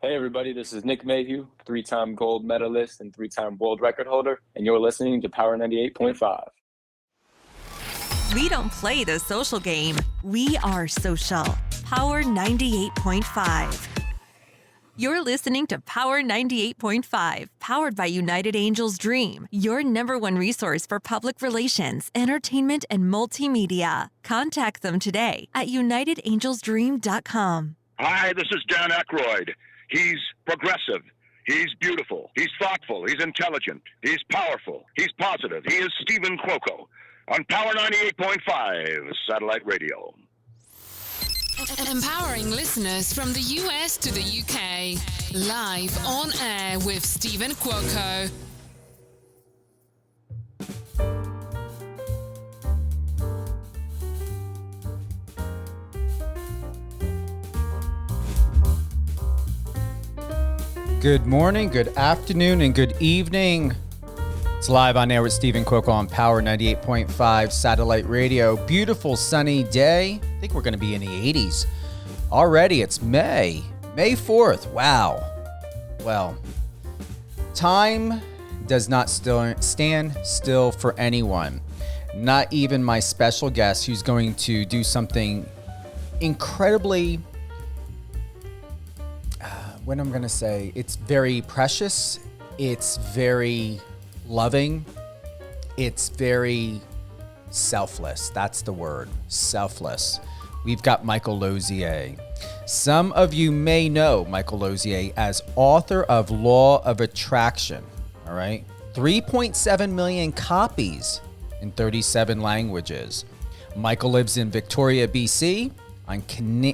Hey everybody, this is Nick Mayhew, three-time gold medalist and three-time world record holder, and you're listening to Power 98.5. We don't play the social game. We are social. Power 98.5. You're listening to Power 98.5, powered by United Angels Dream, your number one resource for public relations, entertainment, and multimedia. Contact them today at unitedangelsdream.com. Hi, this is Dan Aykroyd. He's progressive. He's beautiful. He's thoughtful. He's intelligent. He's powerful. He's positive. He is Steven Cuoco on Power 98.5 Satellite Radio. Empowering listeners from the US to the UK. Live on air with Steven Cuoco. Good morning, good afternoon, and good evening. It's live on air with Steven Cuoco on Power 98.5 Satellite Radio. Beautiful sunny day. I think we're going to be in the 80s. Already, it's May 4th. Wow. Well, time does not stand still for anyone. Not even my special guest who's going to do something incredibly... what I'm going to say, it's very precious, it's very loving, it's very selfless. That's the word, selfless. We've got Michael Losier. Some of you may know Michael Losier as author of Law of Attraction, all right? 3.7 million copies in 37 languages. Michael lives in Victoria, BC, on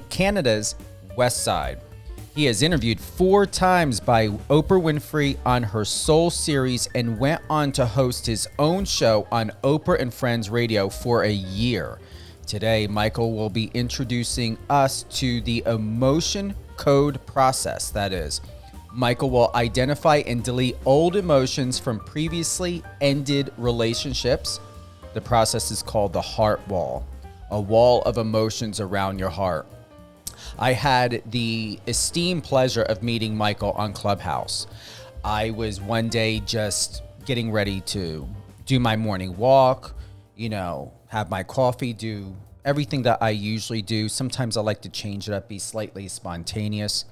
Canada's west side. He is interviewed 4 times by Oprah Winfrey on her Soul series and went on to host his own show on Oprah Friends Radio for a year. Today, Michael will be introducing us to the emotion code process. That is, Michael will identify and delete old emotions from previously ended relationships. The process is called the heart wall, a wall of emotions around your heart. I had the esteemed pleasure of meeting Michael on Clubhouse. I was one day just getting ready to do my morning walk, have my coffee, do everything that I usually do. Sometimes I like to change it up, be slightly spontaneous.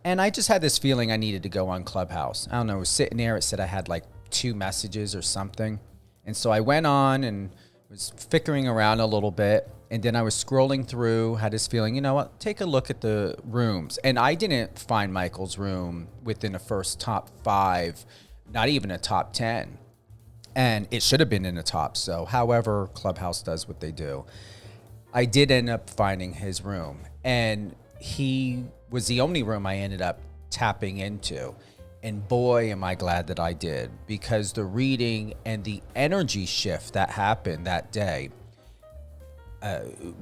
And I just had this feeling I needed to go on Clubhouse. I don't know, I was sitting there, it said I had like 2 messages or something. And so I went on and was fickering around a little bit. And then I was scrolling through, had this feeling, you know what, take a look at the rooms. And I didn't find Michael's room within the first top 5, not even a top 10. And it should have been in the top. So however Clubhouse does what they do. I did end up finding his room. And he was the only room I ended up tapping into. And boy, am I glad that I did. Because the reading and the energy shift that happened that day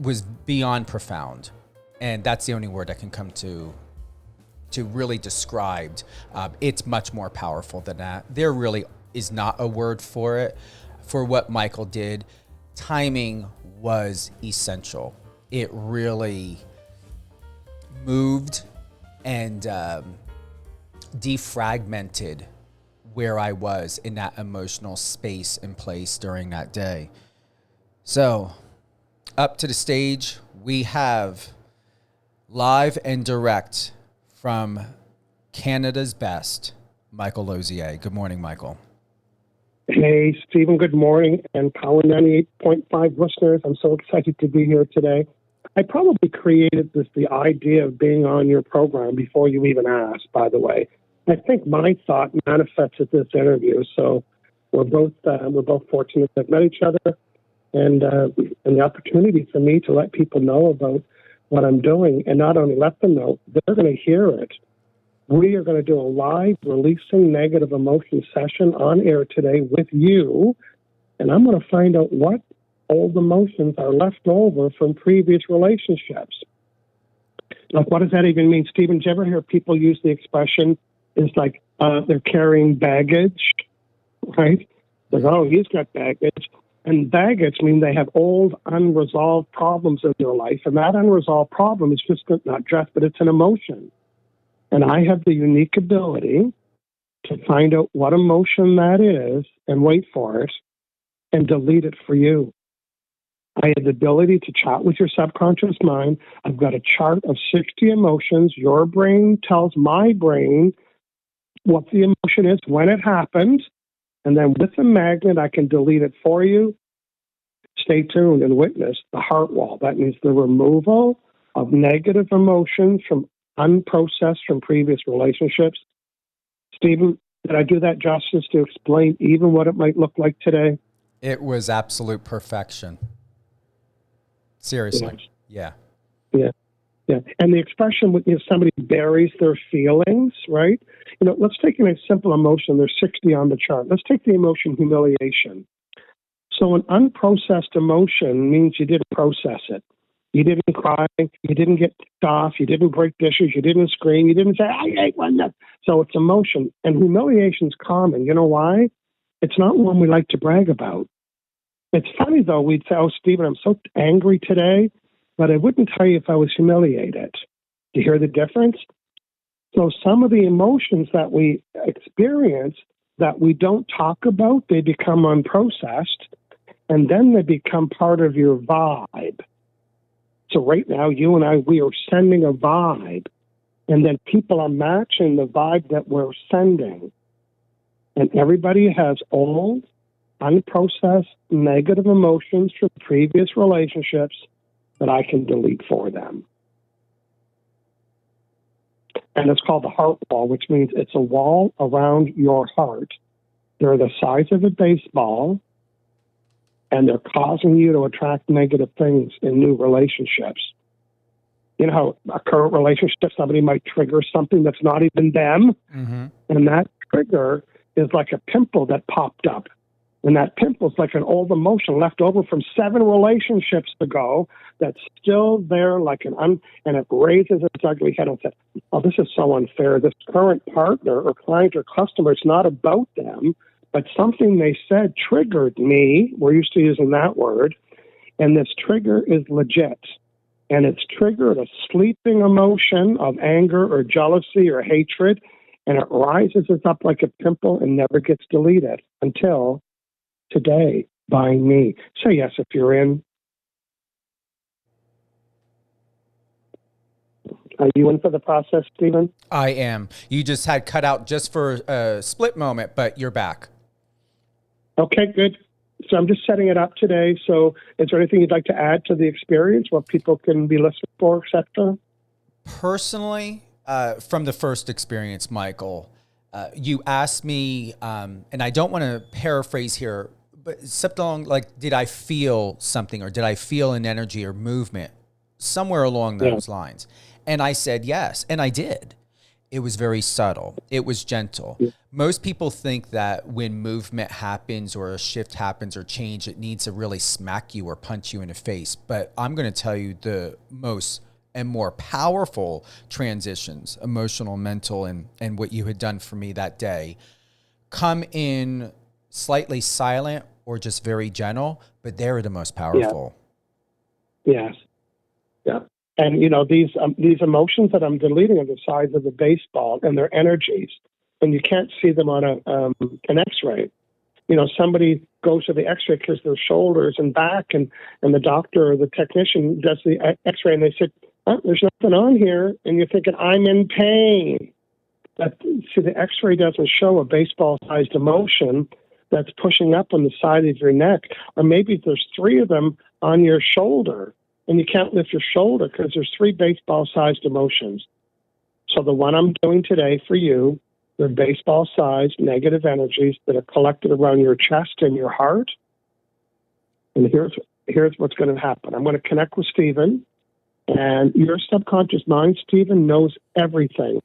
was beyond profound. And that's the only word I can come to really describe. It's much more powerful than that. There really is not a word for it. For what Michael did, timing was essential. It really moved and defragmented where I was in that emotional space and place during that day. So, up to the stage, we have live and direct from Canada's best, Michael Losier. Good morning, Michael. Hey, Stephen, good morning. And Power 98.5 listeners, I'm so excited to be here today. I probably created the idea of being on your program before you even asked, by the way. I think my thought manifested this interview, so we're both fortunate to have met each other. And the opportunity for me to let people know about what I'm doing, and not only let them know, they're going to hear it. We are going to do a live releasing negative emotion session on air today with you, and I'm going to find out what old emotions are left over from previous relationships. Like, what does that even mean? Stephen, did you ever hear people use the expression, it's like they're carrying baggage, right? Like, oh, he's got baggage. And baggage mean they have old, unresolved problems in their life. And that unresolved problem is just not addressed, but it's an emotion. And I have the unique ability to find out what emotion that is and wait for it and delete it for you. I have the ability to chat with your subconscious mind. I've got a chart of 60 emotions. Your brain tells my brain what the emotion is, when it happened, and then with the magnet, I can delete it for you. Stay tuned and witness the heart wall. That means the removal of negative emotions from unprocessed from previous relationships. Stephen, did I do that justice to explain even what it might look like today? It was absolute perfection. Seriously. Yeah. And the expression when somebody buries their feelings, right? Let's take a simple emotion. There's 60 on the chart. Let's take the emotion humiliation. So an unprocessed emotion means you didn't process it. You didn't cry. You didn't get ticked off. You didn't break dishes. You didn't scream. You didn't say, I hate one. So it's emotion. And humiliation's common. You know why? It's not one we like to brag about. It's funny, though. We'd say, oh, Stephen, I'm so angry today, but I wouldn't tell you if I was humiliated. Do you hear the difference? So some of the emotions that we experience that we don't talk about, they become unprocessed, and then they become part of your vibe. So right now, you and I, we are sending a vibe, and then people are matching the vibe that we're sending. And everybody has old, unprocessed, negative emotions from previous relationships that I can delete for them. And it's called the heart wall, which means it's a wall around your heart. They're the size of a baseball, and they're causing you to attract negative things in new relationships. You know how a current relationship, somebody might trigger something that's not even them, and that trigger is like a pimple that popped up. And that pimple is like an old emotion left over from 7 relationships ago that's still there, and it raises its ugly head and says, oh, this is so unfair. This current partner or client or customer, it's not about them, but something they said triggered me. We're used to using that word. And this trigger is legit. And it's triggered a sleeping emotion of anger or jealousy or hatred, and it rises up like a pimple and never gets deleted until today by me. Say yes if you're in. Are you in for the process, Stephen? I am. You just had cut out just for a split moment, but you're back. Okay, good. So I'm just setting it up today. So is there anything you'd like to add to the experience, what people can be listening for, etc.? Personally, from the first experience, Michael, you asked me, and I don't want to paraphrase here, but something along like, did I feel something, or did I feel an energy or movement somewhere along those lines? And I said yes, and I did. It was very subtle. It was gentle. Yeah. Most people think that when movement happens or a shift happens or change, it needs to really smack you or punch you in the face. But I'm going to tell you the most and more powerful transitions, emotional, mental, and what you had done for me that day, come in slightly silent or just very gentle, but they're the most powerful. Yeah. Yes. Yeah. And, you know, these emotions that I'm deleting are the size of a baseball, and they're energies, and you can't see them on an X-ray. You know, somebody goes to the X-ray because their shoulders and back, and the doctor or the technician does the X-ray, and they said, oh, there's nothing on here, and you're thinking, I'm in pain. But, see, the X-ray doesn't show a baseball-sized emotion that's pushing up on the side of your neck, or maybe there's 3 of them on your shoulder, and you can't lift your shoulder because there's 3 baseball-sized emotions. So the one I'm doing today for you, they're baseball-sized negative energies that are collected around your chest and your heart. And here's what's going to happen. I'm going to connect with Steven, and your subconscious mind, Steven, knows everything.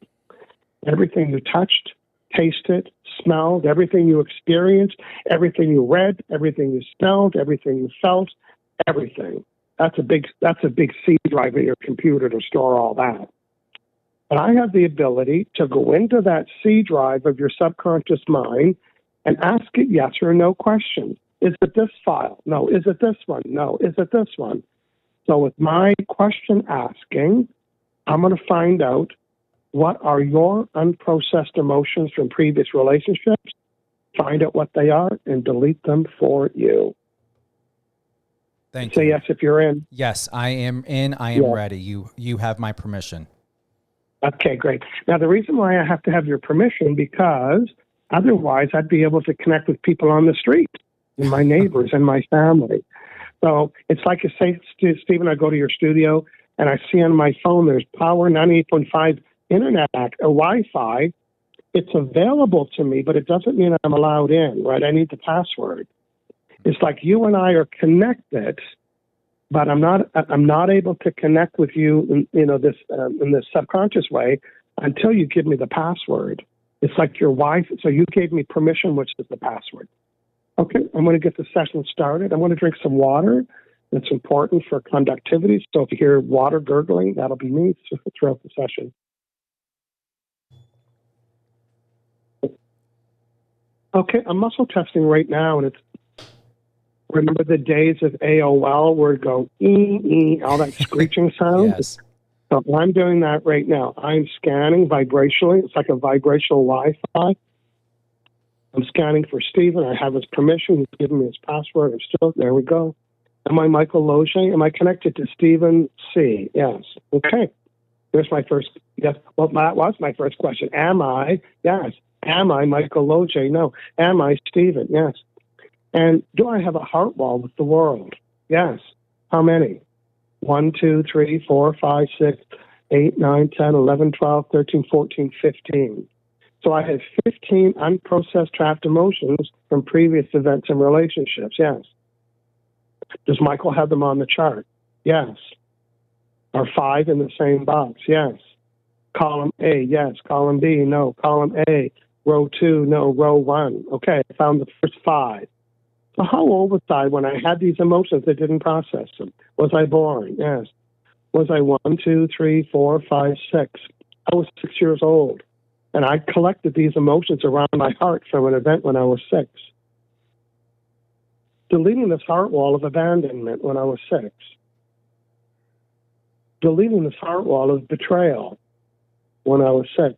Everything you touched, tasted, smelled, everything you experienced, everything you read, everything you smelled, everything you felt, everything. That's a big C drive in your computer to store all that. But I have the ability to go into that C drive of your subconscious mind and ask it yes or no questions. Is it this file? No. Is it this one? No. Is it this one? So with my question asking, I'm going to find out What are your unprocessed emotions from previous relationships? Find out what they are and delete them for you. Thank Say you. yes if you're in. Yes, I am in. I am Yeah. ready. You have my permission. Okay, great. Now, the reason why I have to have your permission, because otherwise I'd be able to connect with people on the street and my neighbors and my family. So it's like you say, Stephen, I go to your studio and I see on my phone there's Power 98.5 Internet or Wi-Fi. It's available to me, but it doesn't mean I'm allowed in, right? I need the password. It's like you and I are connected, but I'm not able to connect with you in this subconscious way until you give me the password. It's like your wife. So you gave me permission, which is the password. Okay, I'm going to get the session started. I'm going to drink some water. It's important for conductivity. So if you hear water gurgling, that'll be me throughout the session. Okay, I'm muscle testing right now, and it's, remember the days of AOL where it go all that screeching sound? Yes. So I'm doing that right now. I'm scanning vibrationally. It's like a vibrational Wi-Fi. I'm scanning for Steven. I have his permission. He's given me his password. There we go. Am I Michael Losier? Am I connected to Steven C? Yes. Okay. There's my first, yes. Well, that was my first question. Am I? Yes. Am I Michael Losier? No. Am I Steven? Yes. And do I have a heart wall with the world? Yes. How many? 1, 2, 3, 4, 5, 6, 8, 9, 10, 11, 12, 13, 14, 15. So I have 15 unprocessed trapped emotions from previous events and relationships. Yes. Does Michael have them on the chart? Yes. Are 5 in the same box? Yes. Column A, yes. Column B, no. Column A, row 2, no. Row 1. Okay, I found the first 5. So how old was I when I had these emotions that didn't process them? Was I born? Yes. Was I 1, 2, 3, 4, 5, 6? I was 6 years old. And I collected these emotions around my heart from an event when I was 6. Deleting this heart wall of abandonment when I was 6. Deleting this heart wall of betrayal when I was 6.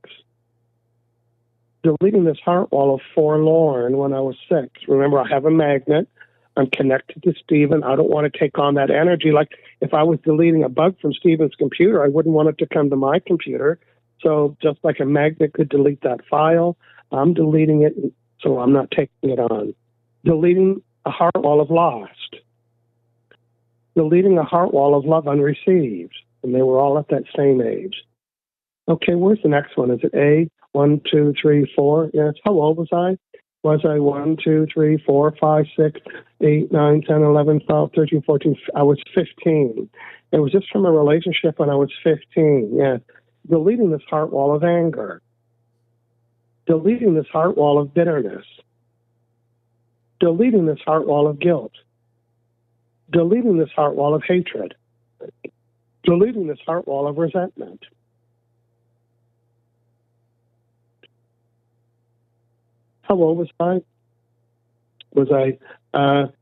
Deleting this heart wall of forlorn when I was 6. Remember, I have a magnet. I'm connected to Steven. I don't want to take on that energy. Like if I was deleting a bug from Steven's computer, I wouldn't want it to come to my computer. So just like a magnet could delete that file, I'm deleting it, so I'm not taking it on. Deleting a heart wall of lost. Deleting a heart wall of love unreceived. And they were all at that same age. Okay, where's the next one? Is it A? 1, 2, 3, 4? Yes. How old was I? Was I 1, 2, 3, 4, 5, 6, 8, 9, 10, 11, 12, 13, 14? I was 15. It was just from a relationship when I was 15. Yeah. Deleting this heart wall of anger. Deleting this heart wall of bitterness. Deleting this heart wall of guilt. Deleting this heart wall of hatred. Deleting this heart wall of resentment. How old was I? Was I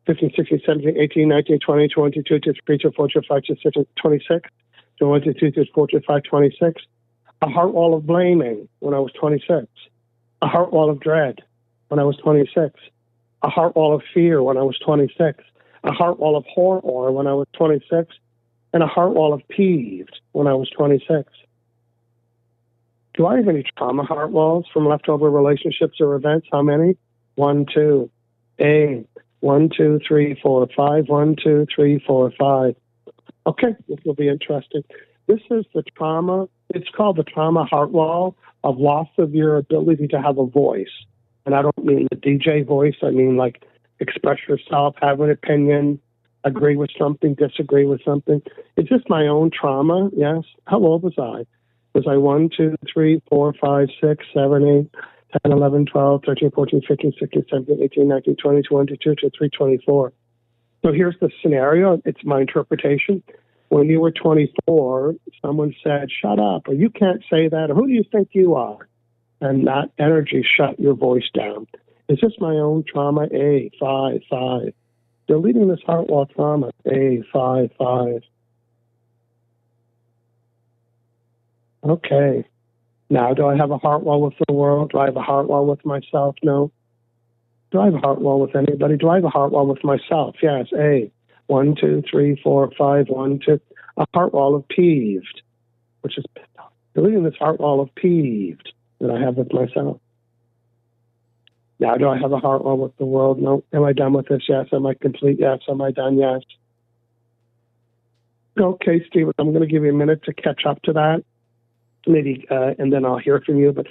15, 16, 17, 18, 19, 20, 22, 23, 24, 25, 26, 26? 22, 24, 25, 26. A heart wall of blaming when I was 26. A heart wall of dread when I was 26. A heart wall of fear when I was 26. A heart wall of horror when I was 26. And a heart wall of peeved when I was 26. Do I have any trauma heart walls from leftover relationships or events? How many? 1, 2. A. 1, 2, 3, 4, 5. 1, 2, 3, 4, 5. Okay, this will be interesting. This is the trauma. It's called the trauma heart wall of loss of your ability to have a voice. And I don't mean the DJ voice. I mean like express yourself, have an opinion, agree with something, disagree with something. It's just my own trauma, yes. How old was I? Was I 1, 2, 3, 4, 5, 6, 7, 8, 10, 11, 12, 13, 14, 15, 16, 17, 18, 19, 20, 22, 23, 24. So here's the scenario. It's my interpretation. When you were 24, someone said, shut up, or you can't say that, or who do you think you are? And that energy shut your voice down. It's just my own trauma, A, 5, 5. Deleting this heart wall trauma, A, 5, 5. Okay. Now, do I have a heart wall with the world? Do I have a heart wall with myself? No. Do I have a heart wall with anybody? Do I have a heart wall with myself? Yes. A. 1, 2, 3, 4, 5, 1, 2. A heart wall of peeved, which is deleting this heart wall of peeved that I have with myself. Now, do I have a heart wall with the world? No. Am I done with this? Yes. Am I complete? Yes. Am I done? Yes. Okay, Steve, I'm going to give you a minute to catch up to that, maybe, and then I'll hear from you. But,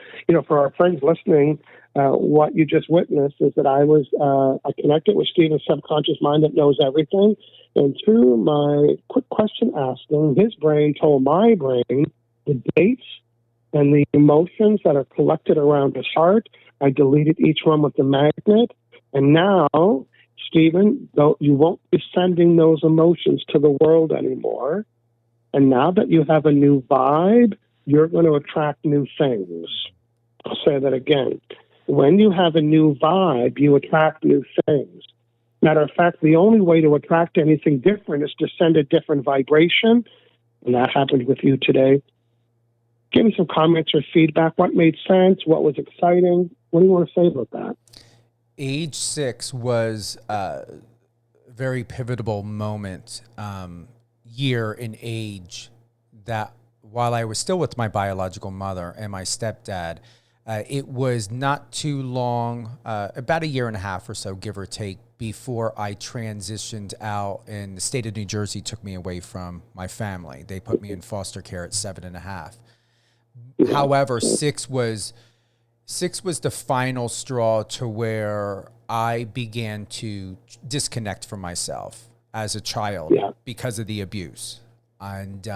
for our friends listening, what you just witnessed is that I connected with Steven's subconscious mind that knows everything. And through my quick question asking, his brain told my brain the dates and the emotions that are collected around his heart. I deleted each one with the magnet. And now, Steven, though you won't be sending those emotions to the world anymore. And now that you have a new vibe, you're going to attract new things. I'll say that again. When you have a new vibe, you attract new things. Matter of fact, the only way to attract anything different is to send a different vibration. And that happened with you today. Give me some comments or feedback. What made sense? What was exciting? What do you want to say about that? Age 6 was a very pivotal moment, year in age, that while I was still with my biological mother and my stepdad, it was not too long, about a year and a half or so, give or take, before I transitioned out and the state of New Jersey took me away from my family. They put me in foster care at 7.5. However, six was the final straw to where I began to disconnect from myself as a child because of the abuse. And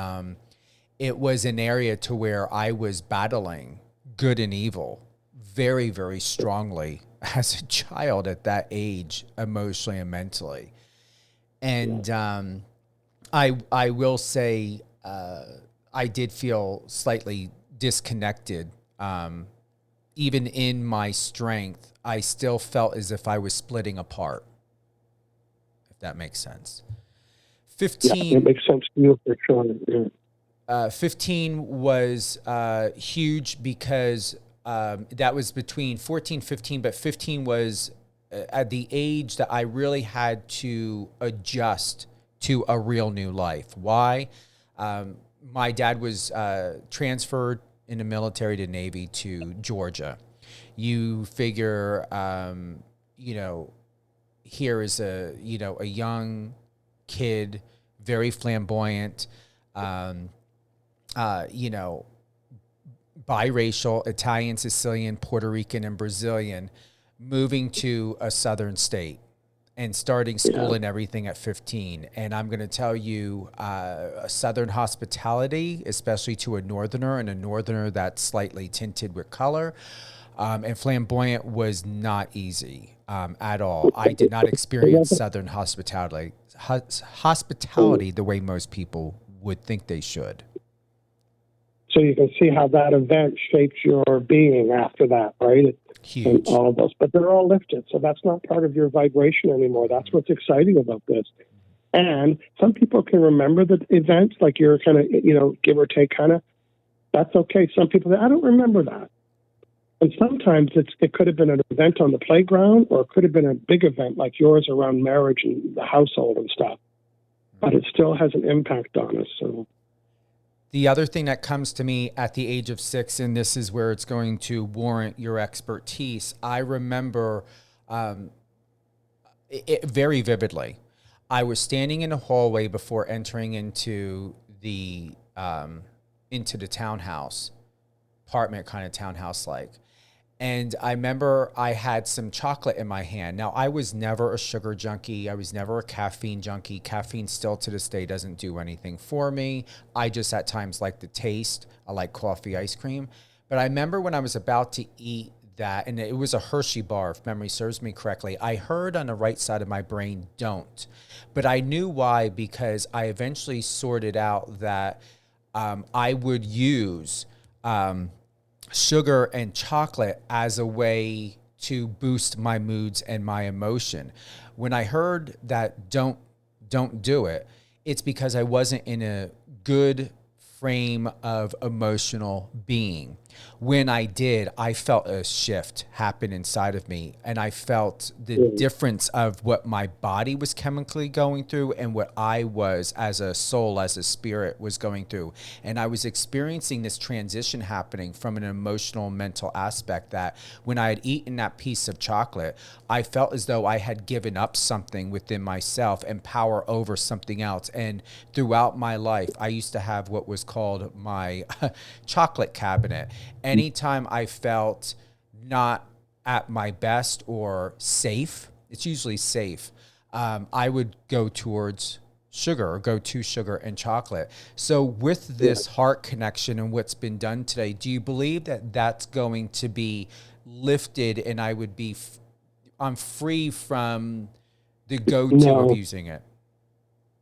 it was an area to where I was battling good and evil very, very strongly as a child at that age, emotionally and mentally. And I will say I did feel slightly disconnected. Even in my strength, I still felt as if I was splitting apart, if that makes sense. 15. Yeah, it makes sense to you for sure. Yeah. 15 was huge because that was between 14, 15, but 15 was at the age that I really had to adjust to a real new life. Why? My dad was transferred in the military to Navy to Georgia. You figure, here is a young kid, very flamboyant, biracial, Italian, Sicilian, Puerto Rican, and Brazilian, moving to a southern state and starting school and everything at 15. And I'm going to tell you, Southern hospitality, especially to a Northerner, and a Northerner that's slightly tinted with color, and flamboyant, was not easy at all. I did not experience Southern hospitality the way most people would think they should. So you can see how that event shapes your being after that, right? Huge. And all of those, but they're all lifted. So that's not part of your vibration anymore. That's what's exciting about this. And some people can remember the events, like you're kind of, give or take kind of. That's okay. Some people say, I don't remember that. And sometimes it could have been an event on the playground, or it could have been a big event like yours around marriage and the household and stuff. But it still has an impact on us. So. The other thing that comes to me at the age of 6, and this is where it's going to warrant your expertise, I remember it very vividly. I was standing in a hallway before entering into the townhouse, apartment kind of townhouse-like. And I remember I had some chocolate in my hand. Now, I was never a sugar junkie. I was never a caffeine junkie. Caffeine still to this day doesn't do anything for me. I just at times like the taste. I like coffee, ice cream. But I remember when I was about to eat that, and it was a Hershey bar, if memory serves me correctly, I heard on the right side of my brain, don't. But I knew why, because I eventually sorted out that I would use sugar and chocolate as a way to boost my moods and my emotion. When I heard that don't do it, it's because I wasn't in a good frame of emotional being. when I did, I felt a shift happen inside of me, and I felt the difference of what my body was chemically going through and what I was as a soul, as a spirit was going through. And I was experiencing this transition happening from an emotional, mental aspect that when I had eaten that piece of chocolate, I felt as though I had given up something within myself and power over something else. And throughout my life, I used to have what was called my chocolate cabinet. Anytime I felt not at my best or safe, it's usually safe, I would go towards sugar or go to sugar and chocolate. So with this heart connection and what's been done today, do you believe that that's going to be lifted and I would be, I'm free from the go-to of using it?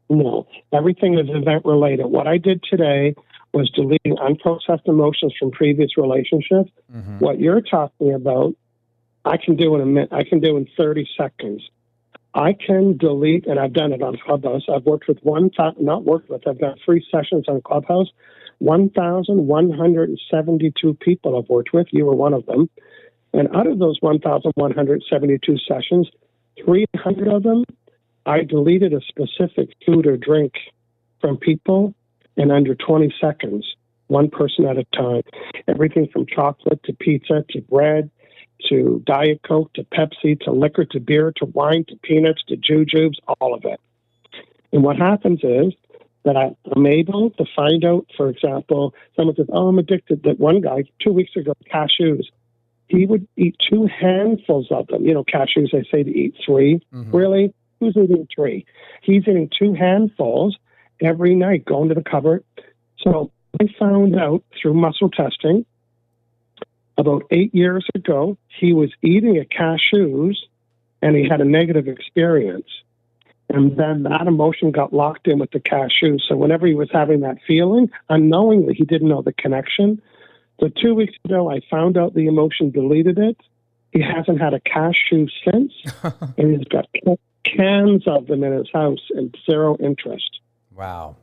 No, everything is event related. What I did today was deleting unprocessed emotions from previous relationships. Mm-hmm. What you're talking about, I can do in a minute. I can do in 30 seconds. I can delete, and I've done it on Clubhouse. I've worked with I've done 3 sessions on Clubhouse. 1,172 people I've worked with. You were one of them. And out of those 1,172 sessions, 300 of them, I deleted a specific food or drink from people in under 20 seconds, one person at a time. Everything from chocolate to pizza to bread to Diet Coke to Pepsi to liquor to beer to wine to peanuts to jujubes, all of it. And what happens is that I'm able to find out, for example, someone says, I'm addicted. That one guy, 2 weeks ago, cashews. He would eat 2 handfuls of them. You know, cashews, they say to eat 3. Mm-hmm. Really? Who's eating 3? He's eating 2 handfuls every night, going to the cupboard. So I found out through muscle testing about 8 years ago, he was eating a cashews and he had a negative experience. And then that emotion got locked in with the cashews. So whenever he was having that feeling, unknowingly, he didn't know the connection. So 2 weeks ago, I found out the emotion, deleted it. He hasn't had a cashew since, and he's got cans of them in his house and 0 interest. Wow.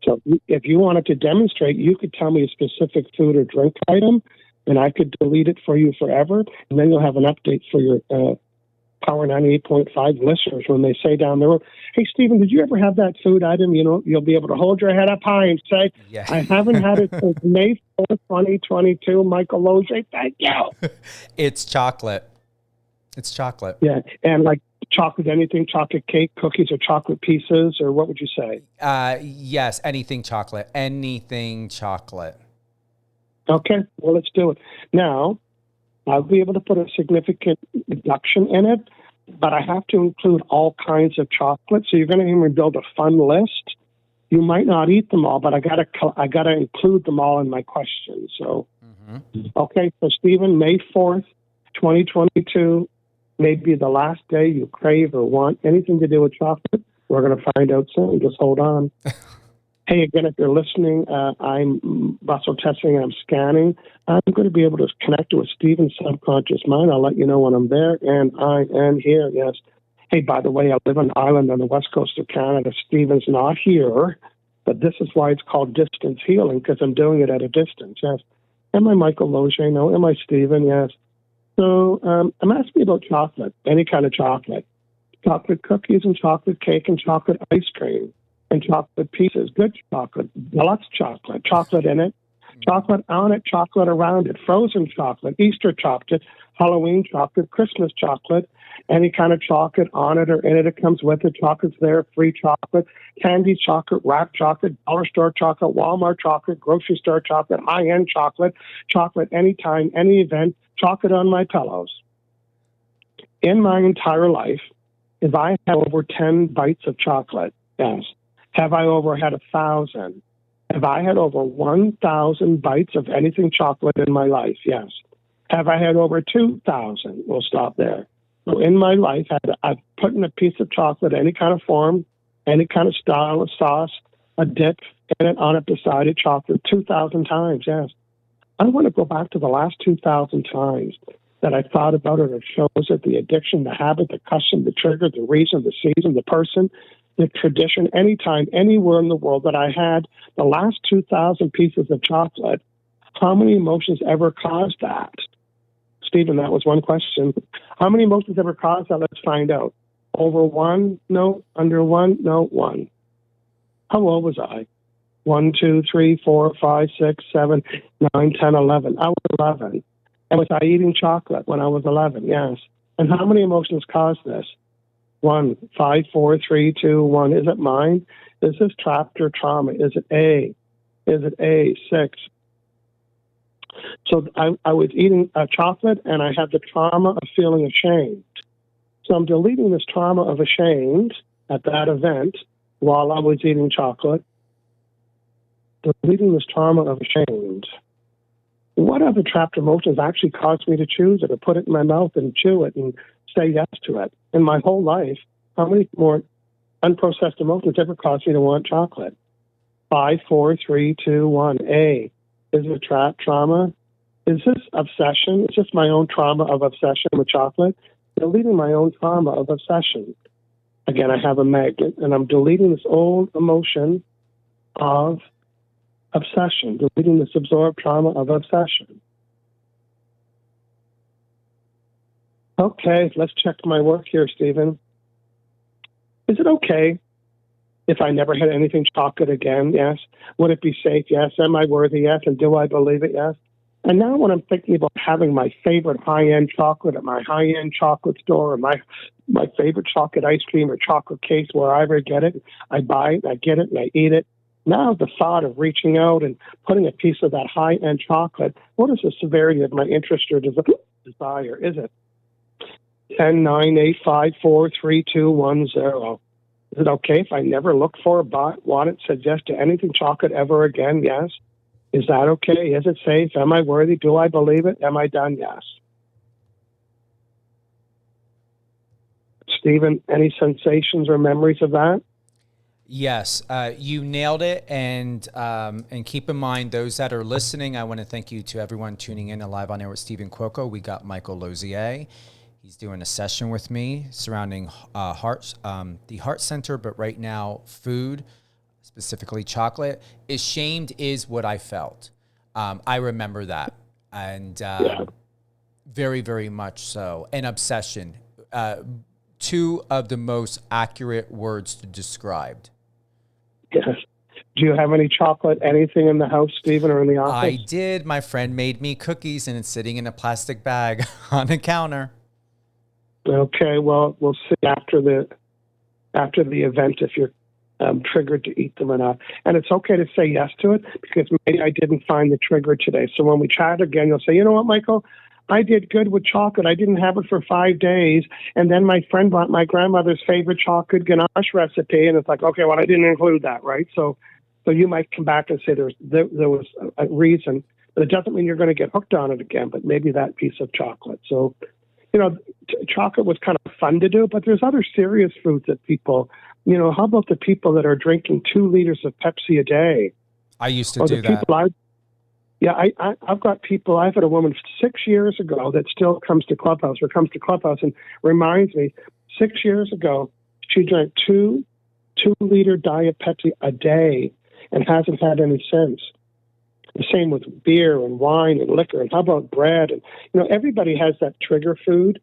So if you wanted to demonstrate, you could tell me a specific food or drink item, and I could delete it for you forever, and then you'll have an update for your Power 98.5 listeners when they say down the road, hey, Steven, did you ever have that food item? You know, you'll be able to hold your head up high and say, I haven't had it since May 4th, 2022. Michael Losier, thank you. It's chocolate. It's chocolate. Yeah, and like chocolate, anything, chocolate cake, cookies, or chocolate pieces, or what would you say? Yes, anything chocolate. Anything chocolate. Okay, well, let's do it. Now, I'll be able to put a significant reduction in it, but I have to include all kinds of chocolate. So you're going to hear me build a fun list. You might not eat them all, but I gotta include them all in my question. So, Okay, so Steven, May 4th, 2022, may be the last day you crave or want anything to do with chocolate. We're going to find out soon. Just hold on. Hey, again, if you're listening, I'm muscle testing, I'm scanning. I'm going to be able to connect with Steven's subconscious mind. I'll let you know when I'm there, and I am here, yes. Hey, by the way, I live on an island on the west coast of Canada. Steven's not here, but this is why it's called distance healing, because I'm doing it at a distance, yes. Am I Michael Losier? No. Am I Steven? Yes. So I'm asking about chocolate, any kind of chocolate. Chocolate cookies and chocolate cake and chocolate ice cream. And chocolate pieces, good chocolate, deluxe chocolate, chocolate in it, chocolate on it, chocolate around it, frozen chocolate, Easter chocolate, Halloween chocolate, Christmas chocolate, any kind of chocolate on it or in it. It comes with it. Chocolate's there, free chocolate, candy chocolate, wrapped chocolate, dollar store chocolate, Walmart chocolate, grocery store chocolate, high-end chocolate, chocolate anytime, any event, chocolate on my pillows. In my entire life, if I have over 10 bites of chocolate, yes. Have I over had 1,000? Have I had over 1,000 bites of anything chocolate in my life? Yes. Have I had over 2,000? We'll stop there. So in my life, I've put in a piece of chocolate, any kind of form, any kind of style of sauce, a dip in it, on it, beside it, chocolate, 2,000 times, yes. I want to go back to the last 2,000 times that I thought about it or chose it, the addiction, the habit, the custom, the trigger, the reason, the season, the person, the tradition, anytime, anywhere in the world that I had the last 2,000 pieces of chocolate. How many emotions ever caused that? Stephen, that was one question. How many emotions ever caused that? Let's find out. Over 1? No. Under 1? No. 1. How old was I? 1, 2, 3, 4, 5, 6, 7, 9, 10, 11. I was 11. And was I eating chocolate when I was 11? Yes. And how many emotions caused this? 1, 5, 4, 3, 2, 1. Is it mine? Is this trapped or trauma? Is it A? Is it A? 6. So I was eating chocolate, and I had the trauma of feeling ashamed. So I'm deleting this trauma of ashamed at that event while I was eating chocolate. Deleting this trauma of ashamed. What other trapped emotions actually caused me to choose it or put it in my mouth and chew it and say yes to it? In my whole life, how many more unprocessed emotions ever caused me to want chocolate? 5, 4, 3, 2, 1. A. Is it trauma? Is this obsession? Is this my own trauma of obsession with chocolate? Deleting my own trauma of obsession. Again, I have a magnet, and I'm deleting this old emotion of obsession, deleting this absorbed trauma of obsession. Okay, let's check my work here, Stephen. Is it okay if I never had anything chocolate again? Yes. Would it be safe? Yes. Am I worthy? Yes. And do I believe it? Yes. And now when I'm thinking about having my favorite high-end chocolate at my high-end chocolate store, or my favorite chocolate ice cream or chocolate cake, wherever I get it, I buy it, I get it, and I eat it. Now the thought of reaching out and putting a piece of that high-end chocolate, what is the severity of my interest or desire? Is it 10, 9, 8, 5, 4, 3, 2, 1, 0? Is it okay if I never look for, bought, wanted, said yes to anything chocolate ever again? Yes. Is that okay? Is it safe? Am I worthy? Do I believe it? Am I done? Yes. Stephen, any sensations or memories of that? Yes, you nailed it. And keep in mind, those that are listening, I want to thank you to everyone tuning in to Live on Air with Steven Cuoco. We got Michael Losier. He's doing a session with me surrounding hearts, the Heart Center, but right now, food, specifically chocolate. Ashamed is what I felt. I remember that. And very, very much so. An obsession. Two of the most accurate words to describe. Yes. Do you have any chocolate, anything in the house, Stephen, or in the office? I did. My friend made me cookies, and it's sitting in a plastic bag on the counter. Okay, well, we'll see after the event if you're triggered to eat them or not. And it's okay to say yes to it, because maybe I didn't find the trigger today. So when we chat again, you'll say, you know what, Michael? I did good with chocolate. I didn't have it for 5 days. And then my friend bought my grandmother's favorite chocolate ganache recipe. And it's like, okay, well, I didn't include that, right? So you might come back and say there was a reason. But it doesn't mean you're going to get hooked on it again, but maybe that piece of chocolate. So, chocolate was kind of fun to do, but there's other serious foods that people, how about the people that are drinking 2 liters of Pepsi a day? I used to do that. I've got people, I've had a woman 6 years ago that still comes to Clubhouse and reminds me, 6 years ago, she drank 2-liter Diet Pepsi a day and hasn't had any since. The same with beer and wine and liquor. And how about bread? And, everybody has that trigger food.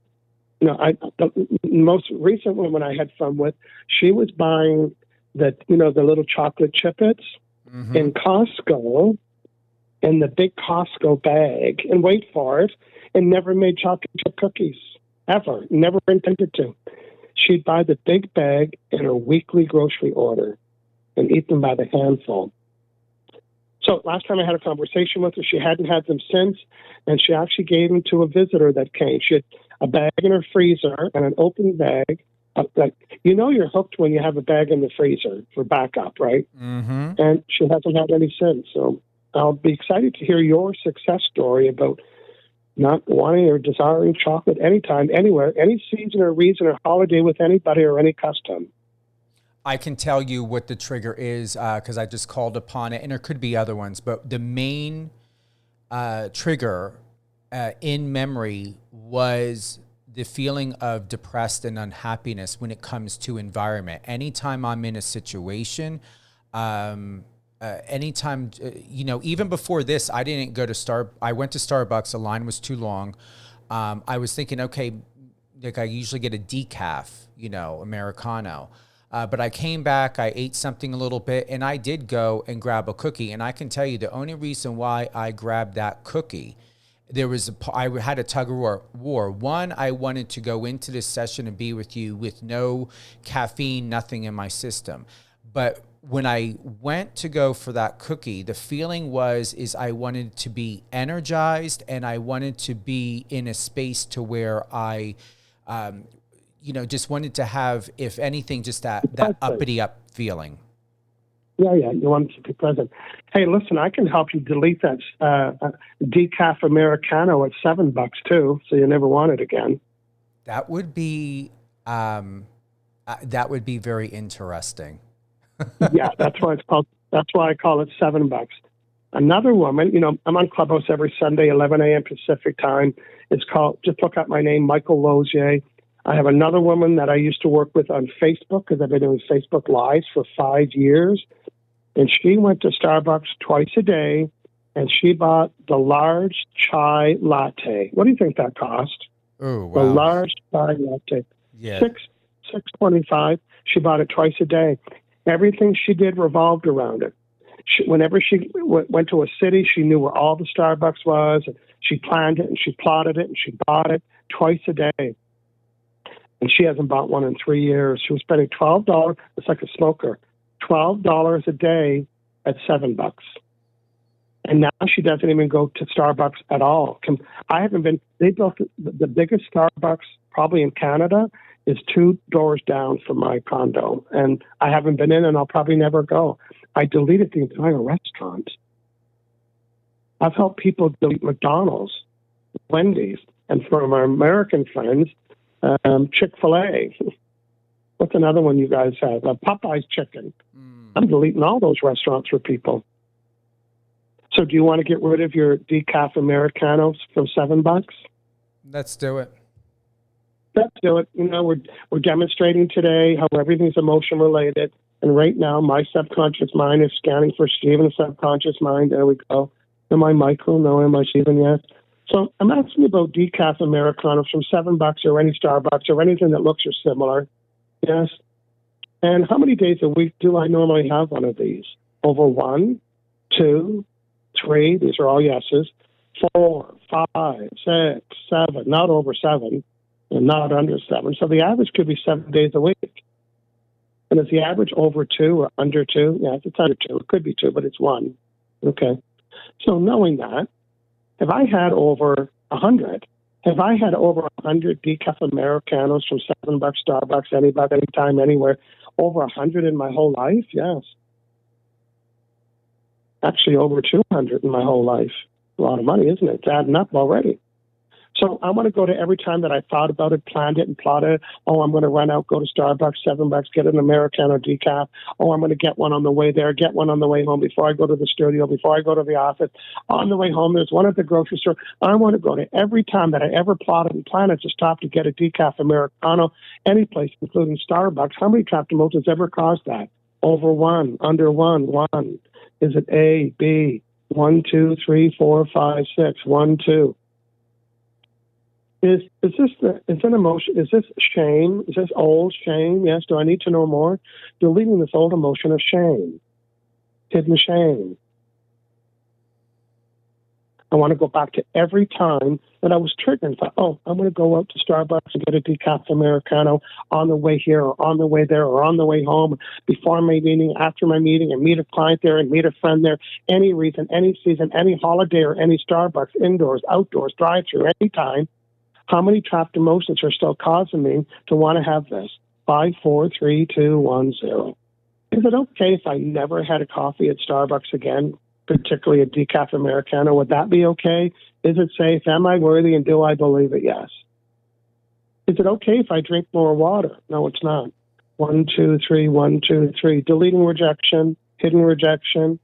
The most recent woman I had fun with, she was buying the little chocolate chippets in Costco, in the big Costco bag, and wait for it, and never made chocolate chip cookies, ever. Never intended to. She'd buy the big bag in her weekly grocery order and eat them by the handful. So last time I had a conversation with her, she hadn't had them since, and she actually gave them to a visitor that came. She had a bag in her freezer and an open bag. You're hooked when you have a bag in the freezer for backup, right? Mm-hmm. And she hasn't had any since. So I'll be excited to hear your success story about not wanting or desiring chocolate anytime, anywhere, any season or reason or holiday with anybody or any custom. I can tell you what the trigger is because I just called upon it, and there could be other ones, but the main trigger in memory was the feeling of depressed and unhappiness when it comes to environment. Anytime I'm in a situation, anytime, even before this, I didn't go to I went to Starbucks. The line was too long. I was thinking, okay, like I usually get a decaf, Americano. But I came back, I ate something a little bit, and I did go and grab a cookie. And I can tell you the only reason why I grabbed that cookie, I had a tug of war. One, I wanted to go into this session and be with you with no caffeine, nothing in my system. But when I went to go for that cookie, the feeling is I wanted to be energized, and I wanted to be in a space to where I, just wanted to have, if anything, just that uppity up feeling. Yeah, you want to be present. Hey, listen, I can help you delete that decaf Americano at $7 too, so you never want it again. That would be very interesting. Yeah, that's why it's called. That's why I call it $7. Another woman, I'm on Clubhouse every Sunday, 11 a.m. Pacific time. It's called. Just look up my name, Michael Losier. I have another woman that I used to work with on Facebook because I've been doing Facebook Lives for 5 years. And she went to Starbucks twice a day, and she bought the large chai latte. What do you think that cost? Oh, wow. The large chai latte. Yeah. $6.25. She bought it twice a day. Everything she did revolved around it. Whenever she went to a city, she knew where all the Starbucks was, and she planned it, and she plotted it, and she bought it twice a day. And she hasn't bought one in 3 years. She was spending $12. It's like a smoker. $12 a day at $7. And now she doesn't even go to Starbucks at all. I haven't been, they built the biggest Starbucks probably in Canada is 2 doors down from my condo. And I haven't been in, and I'll probably never go. I deleted the entire restaurant. I've helped people delete McDonald's, Wendy's, and from our American friends, Chick-fil-A. What's another one you guys have? Popeye's Chicken. I'm deleting all those restaurants for people. So do you want to get rid of your decaf Americanos from $7? Let's do it. Let's do it. We're demonstrating today how everything's emotion related. And right now, my subconscious mind is scanning for Steven's subconscious mind. There we go. Am I Michael? No. Am I Steven? Yes. So I'm asking you about decaf Americanos from $7 or any Starbucks or anything that looks or similar. Yes. And how many days a week do I normally have one of these? Over 1, 2, 3. These are all yeses. 4, 5, 6, 7. Not over 7, and not under 7. So the average could be 7 days a week. And is the average over 2 or under 2? Yes, it's under 2. It could be 2, but it's 1. Okay. So knowing that, if I had over 100, have I had over 100 decaf Americanos from $7 Starbucks, anybody, anytime, anywhere, over 100 in my whole life? Yes. Actually, over 200 in my whole life. A lot of money, isn't it? It's adding up already. So I want to go to every time that I thought about it, planned it, and plotted it. Oh, I'm going to run out, go to Starbucks, $7, get an Americano decaf. Oh, I'm going to get one on the way there, get one on the way home before I go to the studio, before I go to the office. On the way home, there's one at the grocery store. I want to go to every time that I ever plotted and planned it to stop to get a decaf Americano, any place, including Starbucks. How many traffic emotions ever caused that? Over 1, under 1, 1. Is it A, B, 1, 2, 3, 4, 5, 6, 1, 2? Is this an emotion? Is this shame? Is this old shame? Yes. Do I need to know more? Deleting this old emotion of shame, hidden shame. I want to go back to every time that I was triggered and thought, oh, I'm going to go out to Starbucks and get a decaf Americano on the way here or on the way there or on the way home, before my meeting, after my meeting, and meet a client there and meet a friend there, any reason, any season, any holiday or any Starbucks, indoors, outdoors, drive-through, anytime. How many trapped emotions are still causing me to want to have this? 5, 4, 3, 2, 1, 0. Is it okay if I never had a coffee at Starbucks again, particularly a decaf Americano? Would that be okay? Is it safe? Am I worthy? And do I believe it? Yes. Is it okay if I drink more water? No, it's not. 1, 2, 3, 1, 2, 3. Deleting rejection, hidden rejection.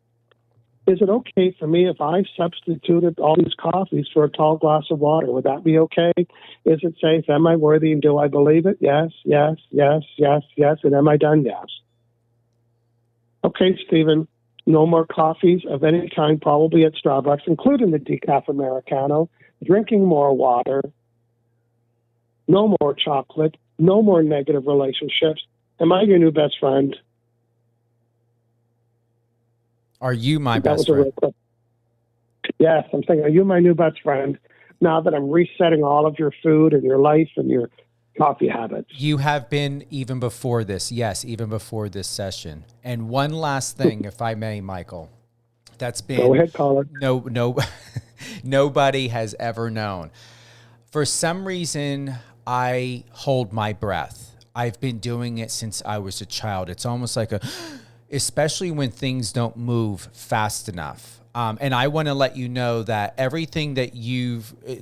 Is it okay for me if I substituted all these coffees for a tall glass of water? Would that be okay? Is it safe? Am I worthy? And do I believe it? Yes, yes, yes, yes, yes. And am I done? Yes. Okay, Steven, No more coffees of any kind, probably at Starbucks, including the decaf Americano. Drinking more water. No more chocolate. No more negative relationships. Am I your new best friend? Are you my That best was a friend? real quick. Yes, I'm saying, are you my new best friend? Now that I'm resetting all of your food and your life and your coffee habits. You have been even before this. Yes, even before this session. And one last thing, if I may, Michael, that's been Go ahead, caller. no nobody has ever known. For some reason, I hold my breath. I've been doing it since I was a child. It's almost like especially when things don't move fast enough. And I want to let you know that everything that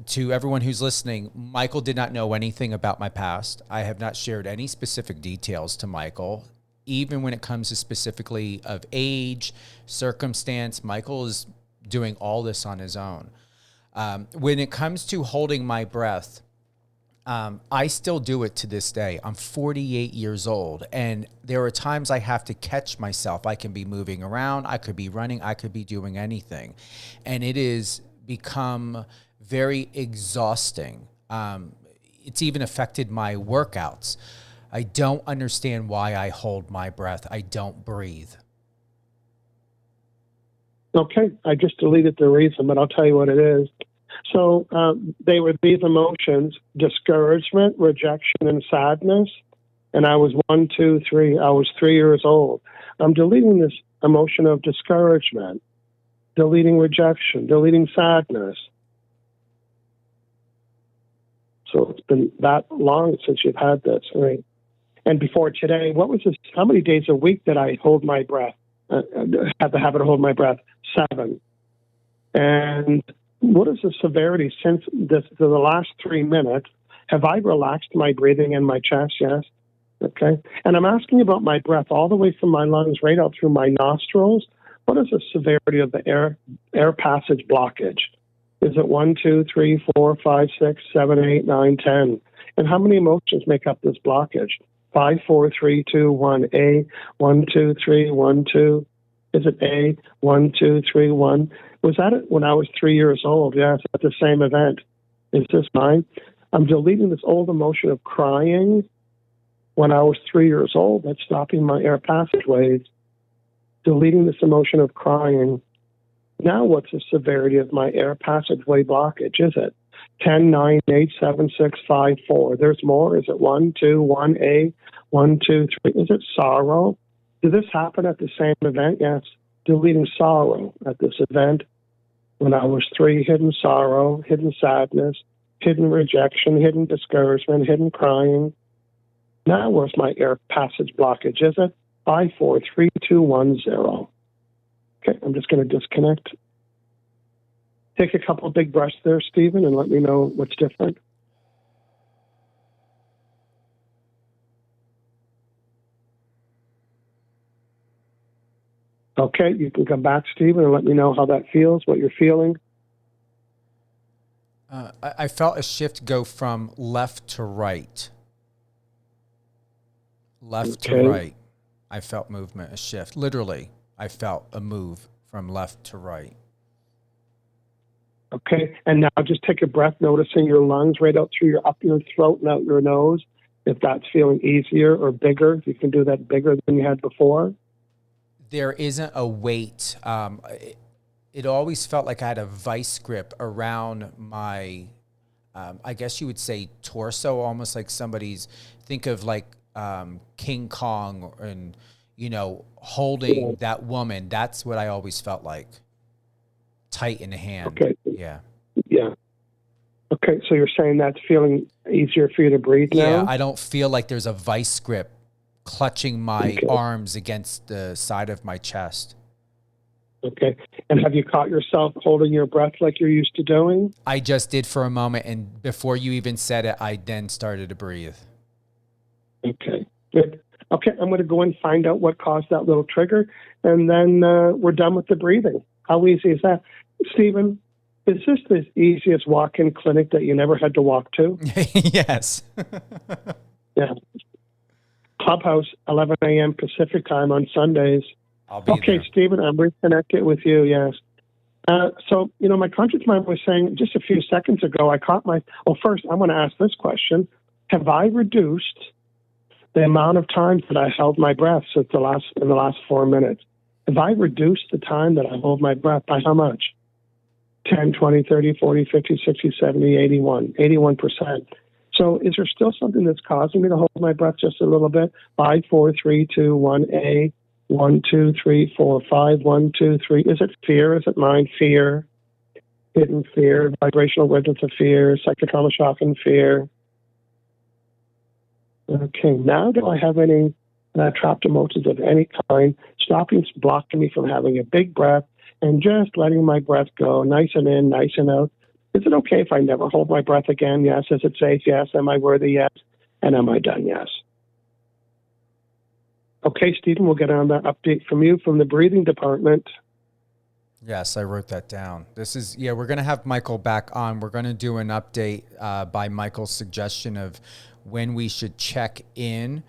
to everyone who's listening, Michael did not know anything about my past. I have not shared any specific details to Michael, even when it comes to specifically of age, circumstance. Michael is doing all this on his own. When it comes to holding my breath, I still do it to this day. I'm 48 years old, and there are times I have to catch myself. I can be moving around, I could be running, I could be doing anything. And it has become very exhausting. It's even affected my workouts. I don't understand why I hold my breath. I don't breathe. Okay, I just deleted the reason, but I'll tell you what it is. So they were these emotions: discouragement, rejection, and sadness. And I was 1, 2, 3. I was 3 years old. I'm deleting this emotion of discouragement, deleting rejection, deleting sadness. So it's been that long since you've had this, right? And before today, what was this? How many days a week did I hold my breath? Have the habit of hold my breath? 7. And what is the severity since the last 3 minutes? Have I relaxed my breathing in my chest? Yes. Okay. And I'm asking about my breath all the way from my lungs right out through my nostrils. What is the severity of the air passage blockage? Is it 1, 2, 3, 4, 5, 6, 7, 8, 9, 10? And how many emotions make up this blockage? 5, 4, 3, 2, 1. A, 1, 2, 3, 1, 2. Is it A, 1, 2, 3, 1? Was that it when I was 3 years old? Yes, at the same event. Is this mine? I'm deleting this old emotion of crying when I was 3 years old. That's stopping my air passageways. Deleting this emotion of crying. Now what's the severity of my air passageway blockage? Is it 10, 9, 8, 7, 6, 5, 4? There's more. Is it 1, 2, 1, A, 1, 2, 3? Is it sorrow? Did this happen at the same event? Yes. Deleting sorrow at this event. When I was 3, hidden sorrow, hidden sadness, hidden rejection, hidden discouragement, hidden crying. Now where's my air passage blockage? Is it 5, 4, 3, 2, 1, 0? Okay, I'm just going to disconnect. Take a couple of big breaths there, Stephen, and let me know what's different. Okay, you can come back, Stephen, and let me know how that feels, what you're feeling. I felt a shift go from left to right. Left to right. I felt movement, a shift. Literally, I felt a move from left to right. Okay, and now just take a breath, noticing your lungs right out through up your throat and out your nose. If that's feeling easier or bigger, you can do that bigger than you had before. There isn't a weight. It always felt like I had a vice grip around my, I guess you would say torso, almost like somebody's, think of like King Kong and, holding that woman. That's what I always felt like. Tight in the hand. Okay. Yeah. Yeah. Okay, so you're saying that's feeling easier for you to breathe now? Yeah, I don't feel like there's a vice grip clutching my arms against the side of my chest. Okay. And have you caught yourself holding your breath like you're used to doing? I just did for a moment, and before you even said it, I then started to breathe. Okay, good. Okay, I'm going to go and find out what caused that little trigger, and then we're done with the breathing. How easy is that? Stephen, is this the easiest walk-in clinic that you never had to walk to? Yes. Yeah. Clubhouse, 11 a.m. Pacific time on Sundays. I'll be Okay, there. Stephen, I'm reconnected with you, yes. So, my conscious mind was saying just a few seconds ago, first, I want to ask this question. Have I reduced the amount of times that I held my breath in the last 4 minutes? Have I reduced the time that I hold my breath by how much? 10, 20, 30, 40, 50, 60, 70, 81%. So is there still something that's causing me to hold my breath just a little bit? 5, 4, 3, 2, 1, A, 1, 2, 3, 4, 5, 1, 2, 3. Is it fear? Is it mind? Fear, hidden fear, vibrational resonance of fear, psychotrauma shock and fear. Okay, now do I have any trapped emotions of any kind, blocking me from having a big breath and just letting my breath go, nice and in, nice and out? Is it okay if I never hold my breath again? Yes. Is it safe? Yes. Am I worthy? Yes. And am I done? Yes. Okay, Stephen, we'll get on that update from you from the breathing department. Yes, I wrote that down. We're going to have Michael back on. We're going to do an update by Michael's suggestion of when we should check in.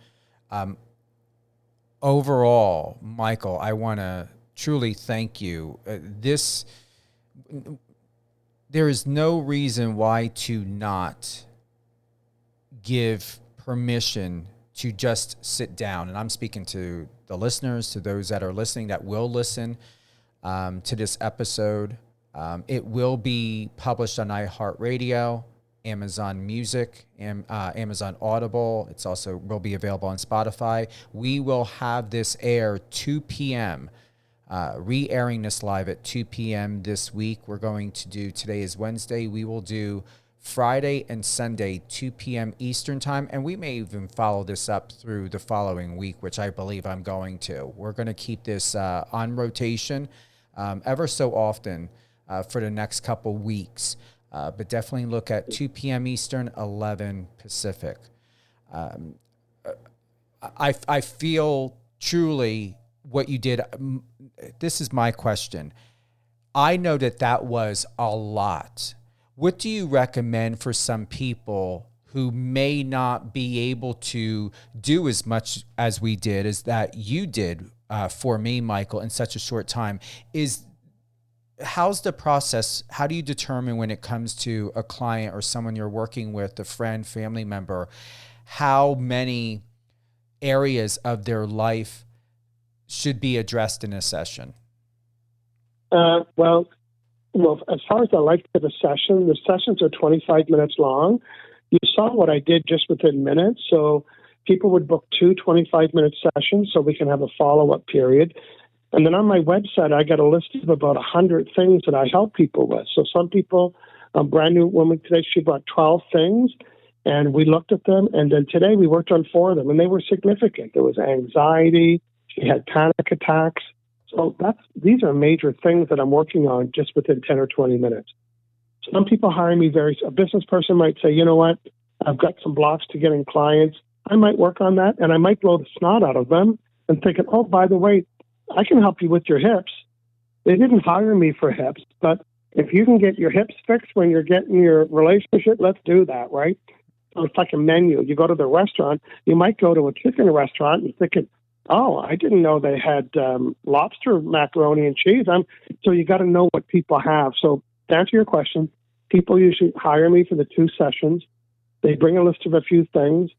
Overall, Michael, I want to truly thank you. There is no reason why to not give permission to just sit down. And I'm speaking to the listeners, to those that are listening, that will listen to this episode. It will be published on iHeartRadio, Amazon Music, Amazon Audible. It's also will be available on Spotify. We will have this air 2 p.m., re-airing this live at 2 p.m. this week. We're going to do, today is Wednesday, we will do Friday and Sunday, 2 p.m. Eastern time, and we may even follow this up through the following week, which I believe I'm going to. We're going to keep this on rotation ever so often for the next couple weeks, but definitely look at 2 p.m. Eastern, 11 Pacific. I feel truly what you did. This is my question. I know that was a lot. What do you recommend for some people who may not be able to do as much as we did, as that you did for me, Michael, in such a short time? How's the process? How do you determine when it comes to a client or someone you're working with, a friend, family member, how many areas of their life should be addressed in a session? Well, as far as the length of the sessions are 25 minutes long. You saw what I did just within minutes. So people would book 2 25-minute sessions so we can have a follow-up period. And then on my website, I got a list of about 100 things that I help people with. So some people, a brand new woman today, she brought 12 things, and we looked at them. And then today we worked on 4 of them, and they were significant. There was anxiety. She had panic attacks. So these are major things that I'm working on just within 10 or 20 minutes. Some people hire me a business person might say, you know what, I've got some blocks to getting clients. I might work on that, and I might blow the snot out of them and thinking, oh, by the way, I can help you with your hips. They didn't hire me for hips, but if you can get your hips fixed when you're getting your relationship, let's do that, right? So it's like a menu. You go to the restaurant, you might go to a chicken restaurant and thinking, oh, I didn't know they had lobster macaroni and cheese. So you got to know what people have. So to answer your question, people usually hire me for the 2 sessions. They bring a list of a few things.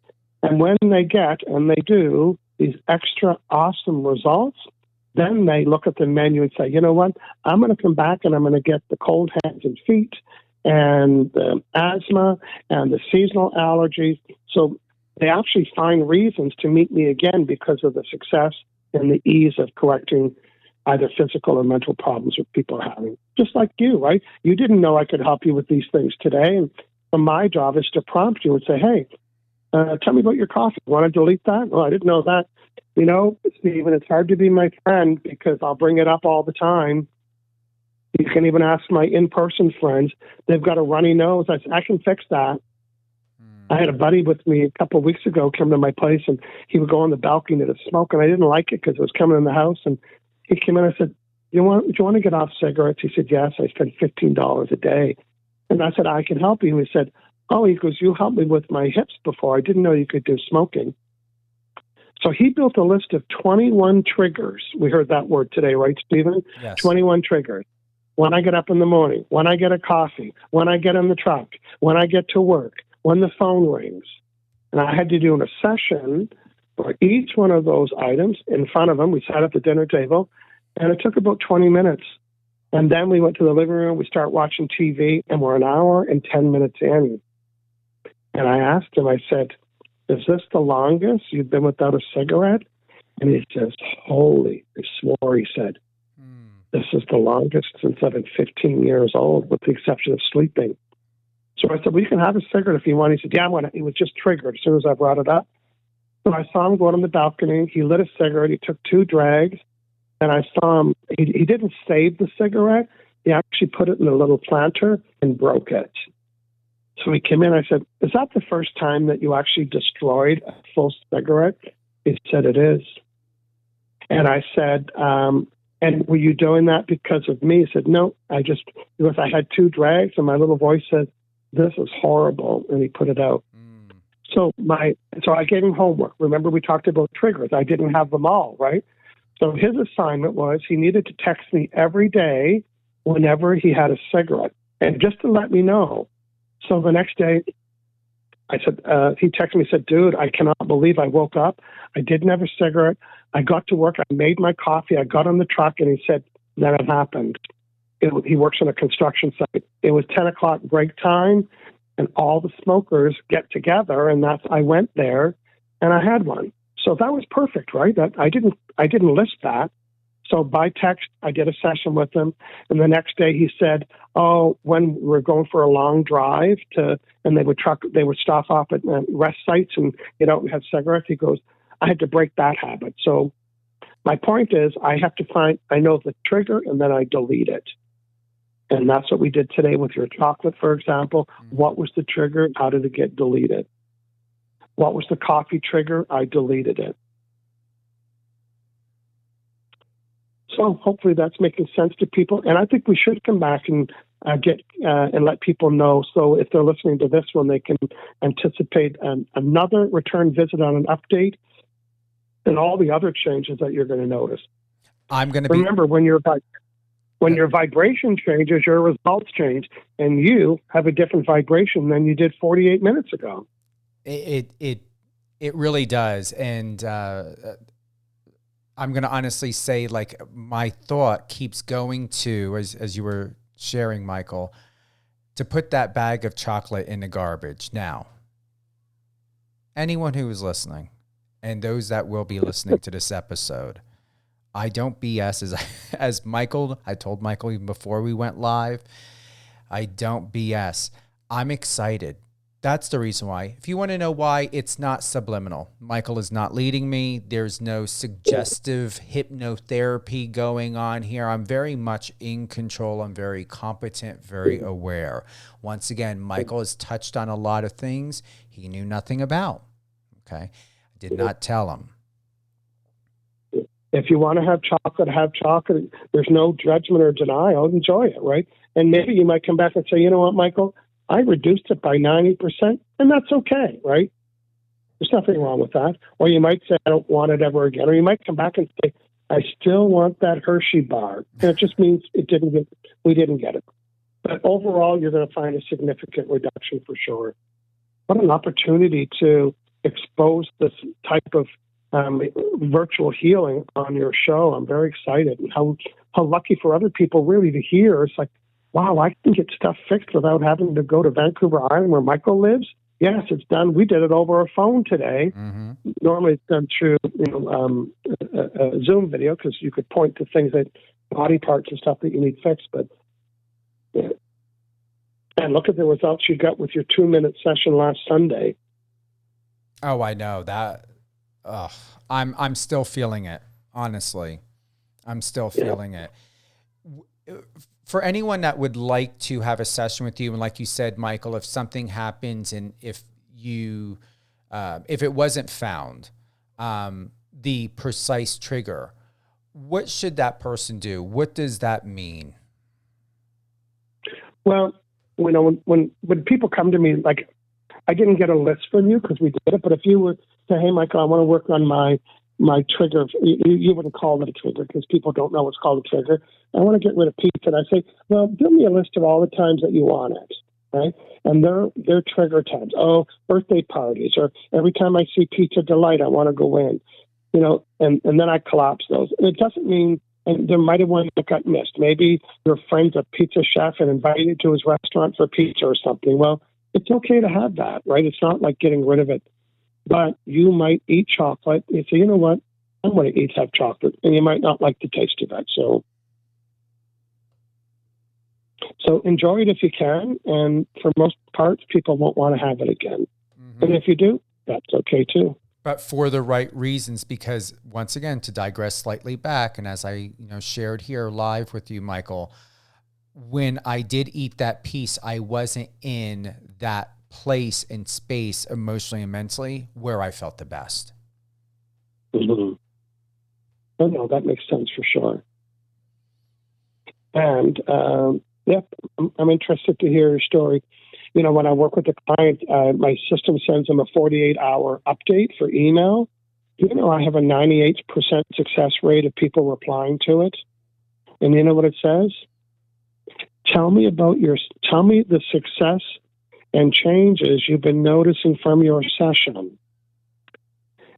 And when they get, and they do, these extra awesome results, then they look at the menu and say, you know what, I'm going to come back and I'm going to get the cold hands and feet and the asthma and the seasonal allergies. So they actually find reasons to meet me again because of the success and the ease of correcting either physical or mental problems that people are having. Just like you, right? You didn't know I could help you with these things today. And my job is to prompt you and say, hey, tell me about your coffee. Want to delete that? Oh, I didn't know that. You know, Stephen, it's hard to be my friend because I'll bring it up all the time. You can even ask my in-person friends. They've got a runny nose. I said, I can fix that. I had a buddy with me a couple of weeks ago come to my place, and he would go on the balcony to smoke, and I didn't like it because it was coming in the house. And he came in and I said, do you want to get off cigarettes? He said, yes. I spend $15 a day. And I said, I can help you. He said, oh, he goes, you helped me with my hips before. I didn't know you could do smoking. So he built a list of 21 triggers. We heard that word today, right, Stephen? Yes. 21 triggers. When I get up in the morning, when I get a coffee, when I get in the truck, when I get to work, when the phone rings. And I had to do a session for each one of those items in front of him. We sat at the dinner table, and it took about 20 minutes. And then we went to the living room, we start watching TV, and we're an hour and 10 minutes in. And I asked him, I said, is this the longest you've been without a cigarette? And he says, he swore, he said, this is the longest since I've been 15 years old, with the exception of sleeping. So I said, well, you can have a cigarette if you want. He said, yeah, I want it. He was just triggered as soon as I brought it up. So I saw him go out on the balcony. He lit a cigarette. He took 2 drags. And I saw him, he didn't save the cigarette. He actually put it in a little planter and broke it. So he came in. I said, is that the first time that you actually destroyed a full cigarette? He said, it is. And I said, and were you doing that because of me? He said, no, because I had 2 drags, and my little voice said, this is horrible. And he put it out. So I gave him homework. Remember, we talked about triggers. I didn't have them all, right? So his assignment was he needed to text me every day whenever he had a cigarette, and just to let me know. So the next day, I said, he texted me, said, dude, I cannot believe I woke up. I didn't have a cigarette. I got to work. I made my coffee. I got on the truck, and he said, then it happened. He works on a construction site. It was 10 o'clock break time, and all the smokers get together, and I went there, and I had one. So that was perfect, right? That I didn't list that. So by text, I did a session with him, and the next day he said, "Oh, when we're going for a long drive and they would stop off at rest sites and get out and have cigarettes." He goes, "I had to break that habit." So my point is, I know the trigger, and then I delete it. And that's what we did today with your chocolate, for example. What was the trigger? How did it get deleted? What was the coffee trigger? I deleted it. So hopefully that's making sense to people. And I think we should come back and and let people know. So if they're listening to this one, they can anticipate another return visit on an update and all the other changes that you're going to notice. Remember, when your vibration changes, your results change, and you have a different vibration than you did 48 minutes ago. It really does. And I'm going to honestly say, like, my thought keeps going to, as you were sharing, Michael, to put that bag of chocolate in the garbage. Now, anyone who is listening, and those that will be listening to this episode, I don't BS, as Michael, I told Michael even before we went live, I don't BS. I'm excited. That's the reason why. If you want to know why, it's not subliminal. Michael is not leading me. There's no suggestive hypnotherapy going on here. I'm very much in control. I'm very competent, very aware. Once again, Michael has touched on a lot of things he knew nothing about. Okay? I did not tell him. If you want to have chocolate. There's no judgment or denial. Enjoy it, right? And maybe you might come back and say, you know what, Michael? I reduced it by 90%, and that's okay, right? There's nothing wrong with that. Or you might say, I don't want it ever again. Or you might come back and say, I still want that Hershey bar. And it just means we didn't get it. But overall, you're going to find a significant reduction for sure. What an opportunity to expose this type of virtual healing on your show. I'm very excited. And how lucky for other people really to hear. It's like, wow, I can get stuff fixed without having to go to Vancouver Island where Michael lives. Yes, it's done. We did it over a phone today. Mm-hmm. Normally it's done through a Zoom video because you could point to things that body parts and stuff that you need fixed. But yeah. And look at the results you got with your 2-minute session last Sunday. Oh, I know that. I'm still feeling it. Honestly, I'm still feeling it. For anyone that would like to have a session with you, and like you said, Michael, if something happens and if it wasn't found, the precise trigger, what should that person do? What does that mean? Well, when people come to me, like I didn't get a list from you because we did it, but if you were to say, hey, Michael, I want to work on my trigger, you wouldn't call it a trigger because people don't know what's called a trigger. I want to get rid of pizza. And I say, well, give me a list of all the times that you want it, right? And they're trigger times. Oh, birthday parties, or every time I see Pizza Delight, I want to go in, and then I collapse those. And it doesn't mean, and there might have one that got missed. Maybe your friend's a pizza chef and invited you to his restaurant for pizza or something. Well, it's okay to have that, right? It's not like getting rid of it. But you might eat chocolate. You say, you know what? I'm going to have chocolate. And you might not like the taste of that. So enjoy it if you can. And for most parts, people won't want to have it again. Mm-hmm. And if you do, that's okay too. But for the right reasons, because once again, to digress slightly back, and as I shared here live with you, Michael, when I did eat that piece, I wasn't in that place and space emotionally and mentally where I felt the best. Mm-hmm. Oh, no, that makes sense for sure. And I'm interested to hear your story. When I work with a client, my system sends them a 48-hour update for email. I have a 98% success rate of people replying to it. And you know what it says? Tell me the success and changes you've been noticing from your session.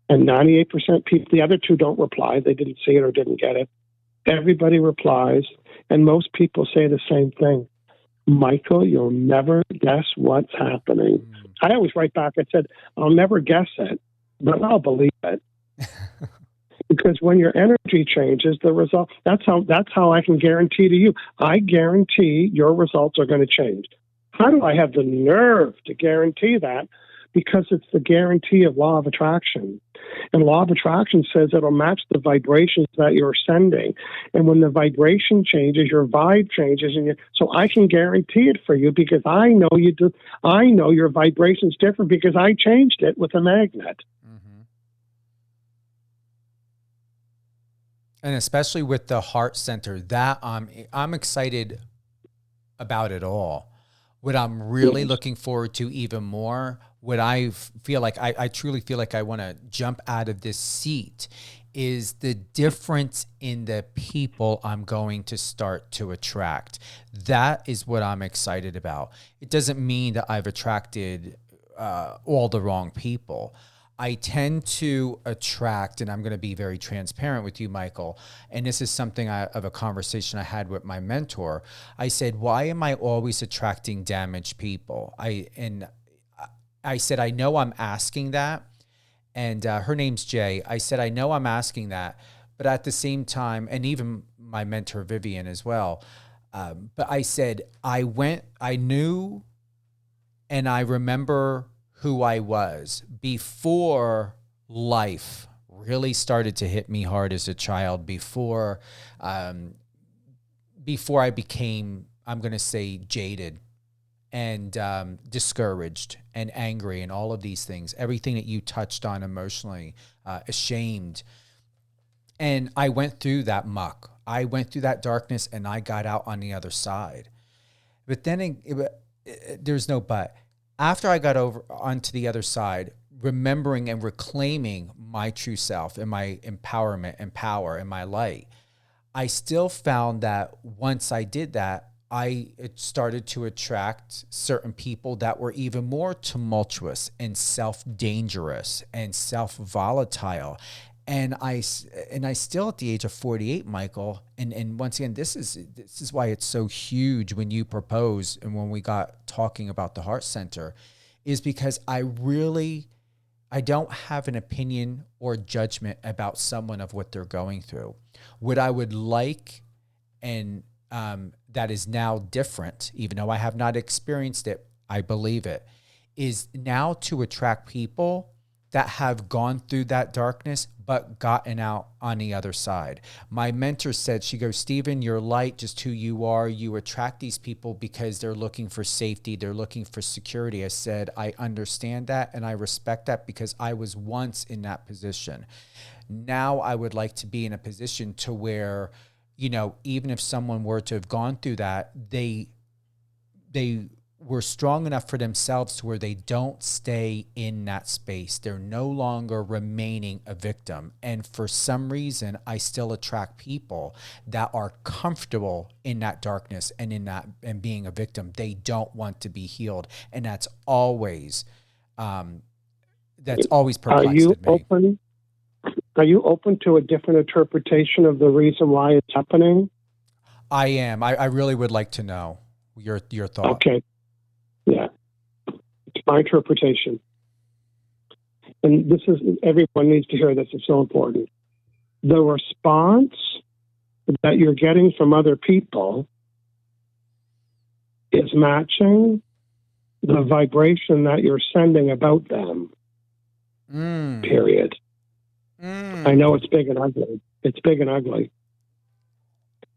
And 98% people, the other two don't reply. They didn't see it or didn't get it. Everybody replies. And most people say the same thing. Michael, you'll never guess what's happening. I always write back, I said, I'll never guess it, but I'll believe it. Because when your energy changes, the result, that's how I can guarantee to you. I guarantee your results are going to change. How do I have the nerve to guarantee that? Because it's the guarantee of law of attraction. And law of attraction says it'll match the vibrations that you're sending. And when the vibration changes, your vibe changes. So I can guarantee it for you because I know you do. I know your vibration's different because I changed it with a magnet. Mm-hmm. And especially with the heart center, that I'm excited about it all. What I'm really looking forward to even more, what I feel like, I truly feel like I want to jump out of this seat, is the difference in the people I'm going to start to attract. That is what I'm excited about. It doesn't mean that I've attracted all the wrong people. I tend to attract, and I'm going to be very transparent with you, Michael, and this is something of a conversation I had with my mentor. I said, why am I always attracting damaged people? I said, I know I'm asking that, and her name's Jay. I said, I know I'm asking that, but at the same time, and even my mentor, Vivian, as well, but I said, I knew, and I remember who I was before life really started to hit me hard as a child, before I became, I'm going to say, jaded and discouraged and angry and all of these things, everything that you touched on emotionally, ashamed. And I went through that muck. I went through that darkness and I got out on the other side. But then there's no but. After I got over onto the other side, remembering and reclaiming my true self and my empowerment and power and my light, I still found that once I did that, I started to attract certain people that were even more tumultuous and self-dangerous and self-volatile. And I still, at the age of 48, Michael, and once again, this is why it's so huge when you propose and when we got talking about the Heart Center, is because I don't have an opinion or judgment about someone of what they're going through. What I would like, and that is now different, even though I have not experienced it, I believe it, is now to attract people that have gone through that darkness but gotten out on the other side. My mentor said, she goes, Steven, you're light, just who you are. You attract these people because they're looking for safety. They're looking for security. I said, I understand that and I respect that because I was once in that position. Now I would like to be in a position to where, even if someone were to have gone through that, they were strong enough for themselves to where they don't stay in that space. They're no longer remaining a victim. And for some reason, I still attract people that are comfortable in that darkness and in that and being a victim. They don't want to be healed. And that's always perplexed me. Are you open to a different interpretation of the reason why it's happening? I am. I really would like to know your thought. Okay. Yeah. It's my interpretation. And everyone needs to hear this. It's so important. The response that you're getting from other people is matching the vibration that you're sending about them. Period. I know it's big and ugly. It's big and ugly.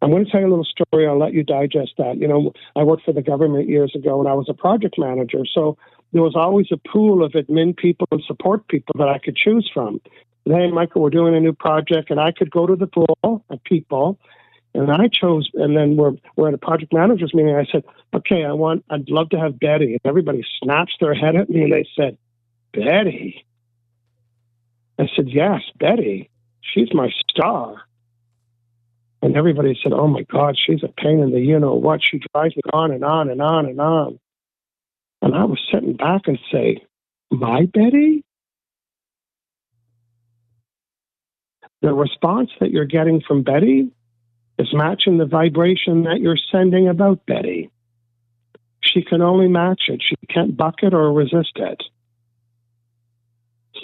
I'm going to tell you a little story. I'll let you digest that. You know, I worked for the government years ago and I was a project manager. So there was always a pool of admin people and support people that I could choose from. And, hey, Michael, we're doing a new project, and I could go to the pool of people, and I chose. And then we're at a project managers meeting. I said, okay, I'd love to have Betty. And everybody snaps their head at me and they said, Betty. I said, yes, Betty. She's my star. And everybody said, oh, my God, she's a pain in the you-know-what. She drives me on and on and on and on. And I was sitting back and say, my Betty? The response that you're getting from Betty is matching the vibration that you're sending about Betty. She can only match it. She can't buck it or resist it.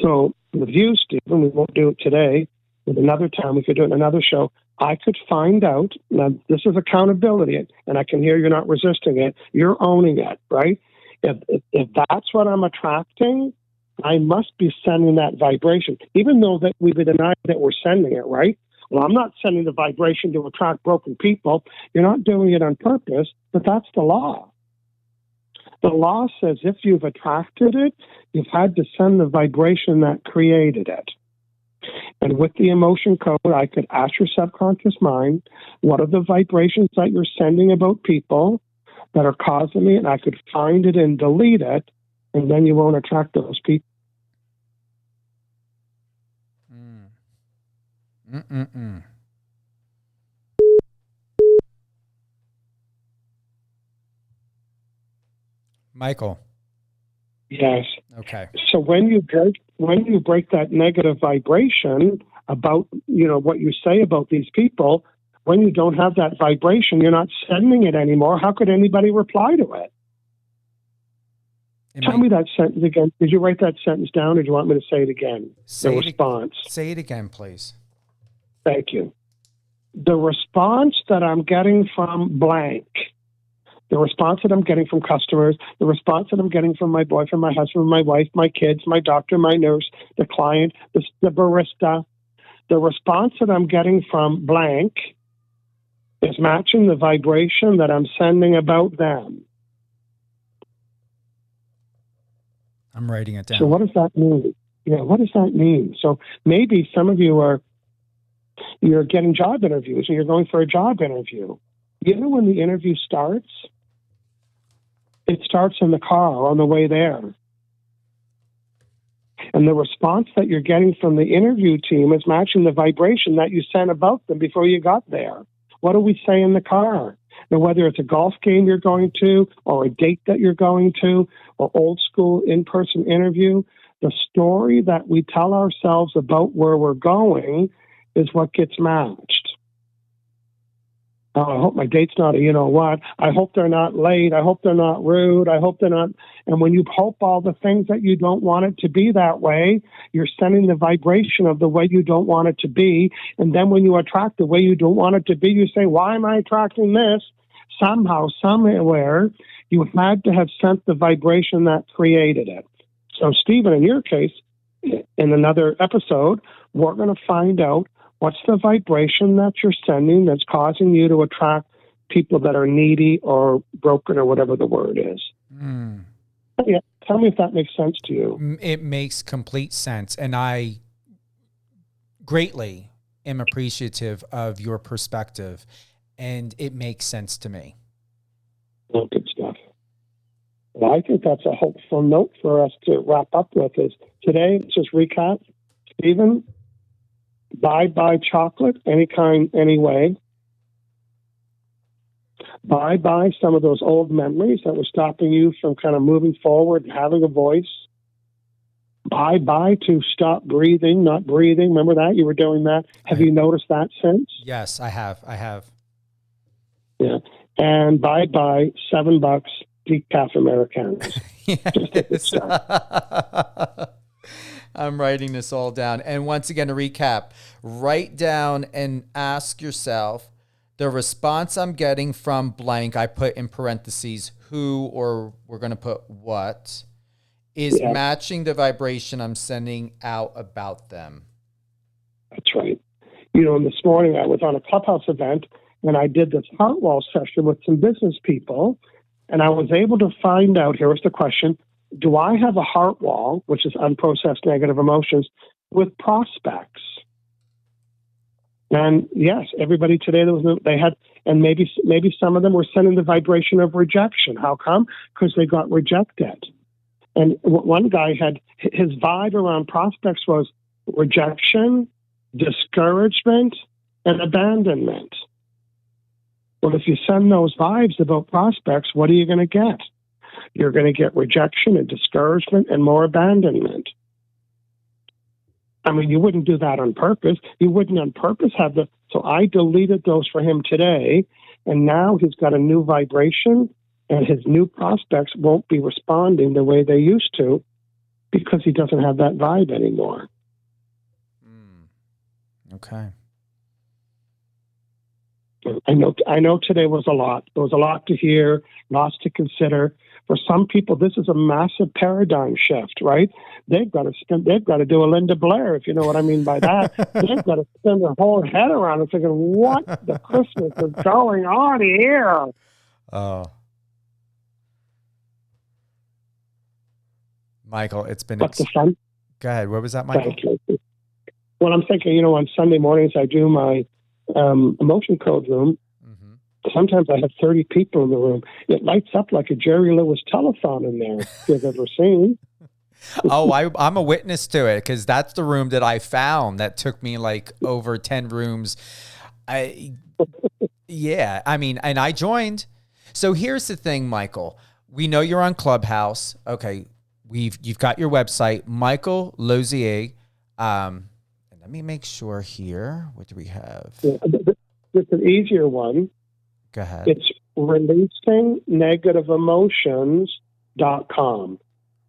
So with you, Stephen, we won't do it today. With another time, we could do it in another show. I could find out, now this is accountability, and I can hear you're not resisting it. You're owning it, right? If that's what I'm attracting, I must be sending that vibration, even though that we deny that we're sending it, right? Well, I'm not sending the vibration to attract broken people. You're not doing it on purpose, but that's the law. The law says if you've attracted it, you've had to send the vibration that created it. And with the emotion code, I could ask your subconscious mind, what are the vibrations that you're sending about people that are causing me? And I could find it and delete it, and then you won't attract those people. Michael. Yes. Okay. So when you break that negative vibration about, what you say about these people, when you don't have that vibration, you're not sending it anymore. How could anybody reply to it? Tell me that sentence again. Did you write that sentence down, or do you want me to say it again? The response. Say it again, please. Thank you. The response that I'm getting from blank, the response that I'm getting from customers, the response that I'm getting from my boyfriend, my husband, my wife, my kids, my doctor, my nurse, the client, the barista, the response that I'm getting from blank is matching the vibration that I'm sending about them. I'm writing it down. So what does that mean? What does that mean? So maybe some of you you're getting job interviews, or you're going for a job interview. When the interview starts, it starts in the car on the way there. And the response that you're getting from the interview team is matching the vibration that you sent about them before you got there. What do we say in the car? Now, whether it's a golf game you're going to, or a date that you're going to, or old school in-person interview, the story that we tell ourselves about where we're going is what gets matched. Oh, I hope my date's not a you-know-what. I hope they're not late. I hope they're not rude. I hope they're not. And when you hope all the things that you don't want it to be that way, you're sending the vibration of the way you don't want it to be. And then when you attract the way you don't want it to be, you say, why am I attracting this? Somehow, somewhere, you had to have sent the vibration that created it. So, Stephen, in your case, in another episode, we're going to find out what's the vibration that you're sending that's causing you to attract people that are needy or broken or whatever the word is. Yeah, tell me if that makes sense to you. It makes complete sense. And I greatly am appreciative of your perspective, and it makes sense to me. Well, good stuff. Well, I think that's a hopeful note for us to wrap up with is today, just recap, Stephen, bye-bye chocolate, any kind, any way. Bye-bye some of those old memories that were stopping you from kind of moving forward and having a voice. Bye-bye to stop breathing, not breathing. Remember that? You were doing that. Have you noticed that since? Yes, I have. Yeah. And bye-bye $7 decaf Americanos. Yes. I'm writing this all down. And once again, to recap, write down and ask yourself, the response I'm getting from blank, I put in parentheses, who, or we're going to put what, is matching the vibration I'm sending out about them. That's right. You know, and this morning I was on a Clubhouse event and I did this heart wall session with some business people. And I was able to find out, here was the question, do I have a heart wall, which is unprocessed negative emotions, with prospects? And yes, everybody today, they had, and maybe some of them were sending the vibration of rejection. How come? Because they got rejected. And one guy had, his vibe around prospects was rejection, discouragement, and abandonment. Well, if you send those vibes about prospects, what are you going to get? You're going to get rejection and discouragement and more abandonment. I mean, you wouldn't do that on purpose. You wouldn't on purpose have the... So I deleted those for him today, and now he's got a new vibration, and his new prospects won't be responding the way they used to because he doesn't have that vibe anymore. Okay. I know today was a lot. There was a lot to hear, lots to consider. For some people, this is a massive paradigm shift, right? They've got to do a Linda Blair, if you know what I mean by that. They've got to spin their whole head around and thinking, what the Christmas is going on here? Oh. Michael, it's been... But the fun... Go ahead. What was that, Michael? Thank you. Well, I'm thinking, on Sunday mornings, I do my emotion code room. Sometimes I have 30 people in the room. It lights up like a Jerry Lewis telethon in there, if you've ever seen. Oh, I'm a witness to it because that's the room that I found that took me like over 10 rooms. Yeah, I mean, and I joined. So here's the thing, Michael. We know you're on Clubhouse. Okay, you've got your website, Michael Losier. And let me make sure here. What do we have? Yeah, it's an easier one. Go ahead. It's releasingnegativeemotions.com.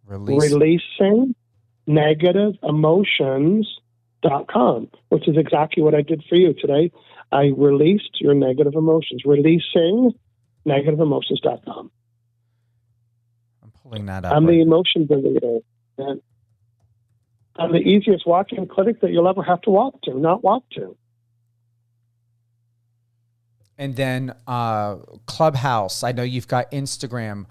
Releasingnegativeemotions.com, which is exactly what I did for you today. I released your negative emotions. Releasingnegativeemotions.com. I'm pulling that up. I'm the emotion builder. And I'm the easiest walk-in clinic that you'll ever have to walk to. And then Clubhouse. I know you've got Instagram.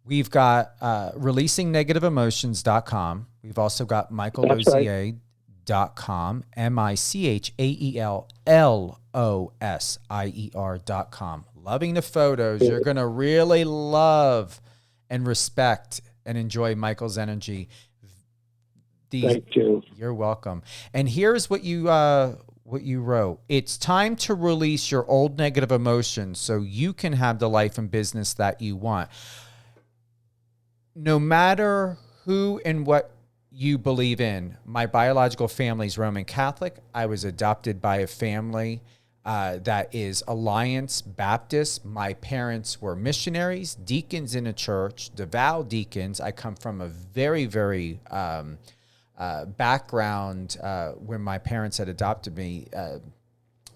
We've got releasingnegativeemotions.com. We've also got michaellosier.com, MichaelLosier.com. Loving the photos. You're going to really love and respect and enjoy Michael's energy. Thank you. You're welcome. And here's what you wrote. It's time to release your old negative emotions so you can have the life and business that you want. No matter who and what you believe in, my biological family is Roman Catholic. I was adopted by a family that is Alliance Baptist. My parents were missionaries, deacons in a church, devout deacons. I come from a very, very background when my parents had adopted me,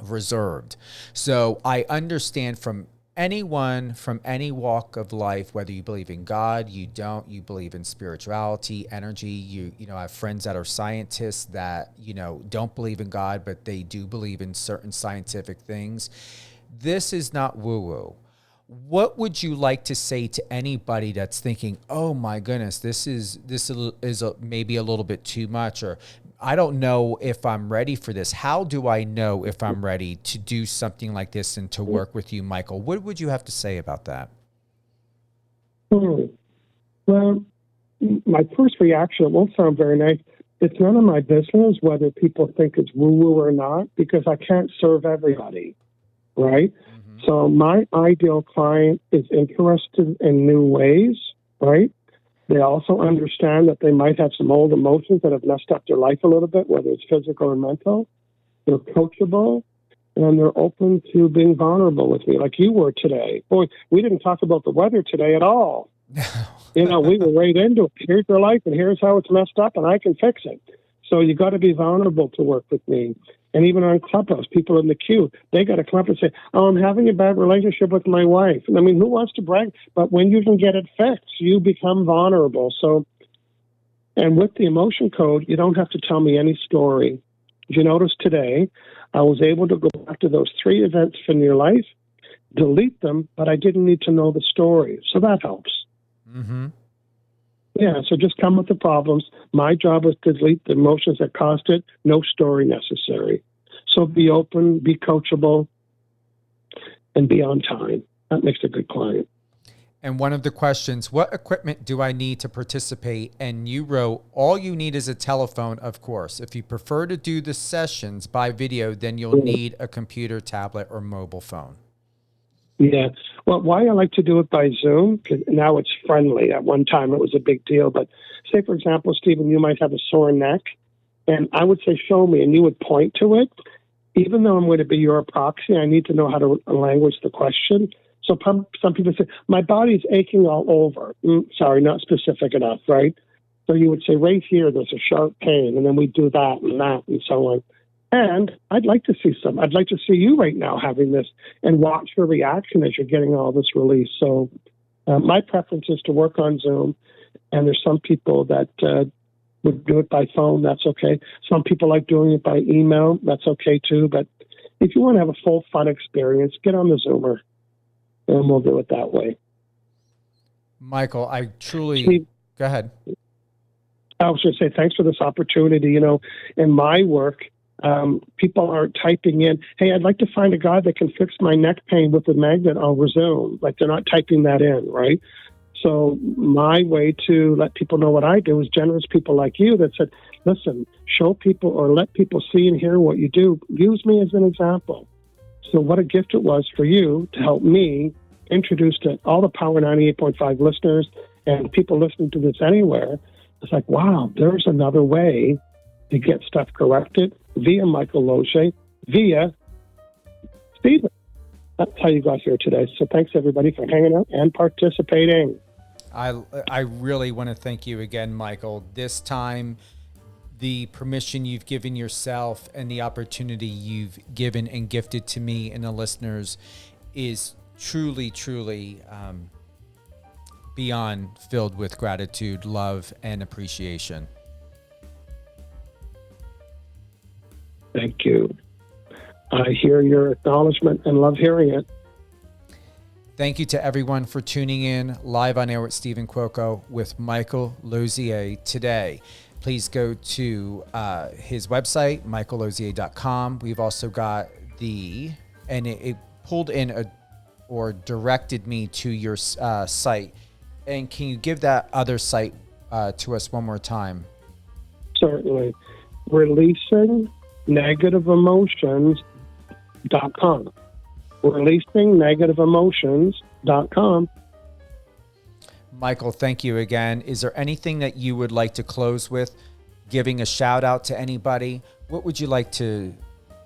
reserved. So I understand from anyone from any walk of life, whether you believe in God, you don't, you believe in spirituality, energy, you know, I have friends that are scientists that, don't believe in God, but they do believe in certain scientific things. This is not woo-woo. What would you like to say to anybody that's thinking, oh my goodness, this is maybe a little bit too much, or I don't know if I'm ready for this. How do I know if I'm ready to do something like this and to work with you, Michael? What would you have to say about that? Well, my first reaction, it won't sound very nice. It's none of my business whether people think it's woo-woo or not, because I can't serve everybody, right? Mm-hmm. So my ideal client is interested in new ways, right? They also understand that they might have some old emotions that have messed up their life a little bit, whether it's physical or mental. They're coachable, and they're open to being vulnerable with me, like you were today. Boy, we didn't talk about the weather today at all. We were right into it. Here's your life, and here's how it's messed up, and I can fix it. So you got to be vulnerable to work with me. And even on Clubhouse, people in the queue, they got to come up and say, "Oh, I'm having a bad relationship with my wife." I mean, who wants to brag? But when you can get it fixed, you become vulnerable. So, and with the emotion code, you don't have to tell me any story. Did you notice today, I was able to go back to those 3 events from your life, delete them, but I didn't need to know the story. So that helps. Mm-hmm. Yeah, so just come with the problems. My job is to delete the emotions that caused it. No story necessary. So be open, be coachable, and be on time. That makes a good client. And one of the questions, what equipment do I need to participate? And you wrote, all you need is a telephone, of course. If you prefer to do the sessions by video, then you'll need a computer, tablet, or mobile phone. Yeah. Well, why I like to do it by Zoom, because now it's friendly. At one time, it was a big deal. But say, for example, Stephen, you might have a sore neck, and I would say, show me, and you would point to it. Even though I'm going to be your proxy, I need to know how to language the question. So some people say, my body's aching all over. Sorry, not specific enough, right? So you would say, right here, there's a sharp pain, and then we do that and so on. And I'd like to see you right now having this and watch your reaction as you're getting all this release. So my preference is to work on Zoom, and there's some people that would do it by phone. That's okay. Some people like doing it by email. That's okay too. But if you want to have a full fun experience, get on the Zoomer, and we'll do it that way. Michael, I truly... Steve, go ahead. I was going to say, thanks for this opportunity. In my work, people aren't typing in, hey, I'd like to find a guy that can fix my neck pain with a magnet over Zoom. Like, they're not typing that in, right? So my way to let people know what I do is generous people like you that said, listen, show people or let people see and hear what you do. Use me as an example. So what a gift it was for you to help me introduce to all the Power 98.5 listeners and people listening to this anywhere. It's like, wow, there's another way to get stuff corrected via Michael Losier, via Steven. That's how you got here today. So thanks, everybody, for hanging out and participating. I really want to thank you again, Michael. This time, the permission you've given yourself and the opportunity you've given and gifted to me and the listeners is truly, truly beyond filled with gratitude, love, and appreciation. Thank you. I hear your acknowledgement and love hearing it. Thank you to everyone for tuning in live on air with Steven Cuoco with Michael Losier today. Please go to his website, michaellosier.com. We've also got and it pulled in or directed me to your site. And can you give that other site to us one more time? Certainly. ReleasingNegativeEmotions.com. ReleasingNegativeEmotions.com. Michael, thank you again. Is there anything that you would like to close with? Giving a shout out to anybody? What would you like to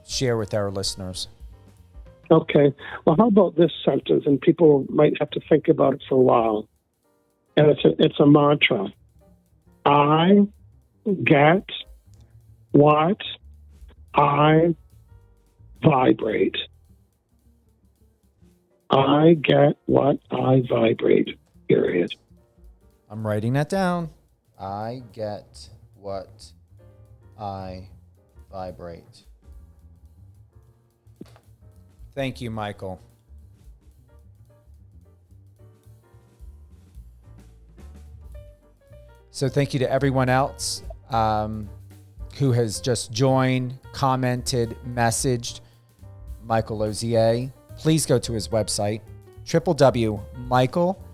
share with our listeners? Okay. Well, how about this sentence? And people might have to think about it for a while. And it's a mantra. I get what I vibrate. I get what I vibrate, period. I'm writing that down. I get what I vibrate. Thank you, Michael. So thank you to everyone else who has just joined, commented, messaged Michael Losier. Please go to his website, www.michael,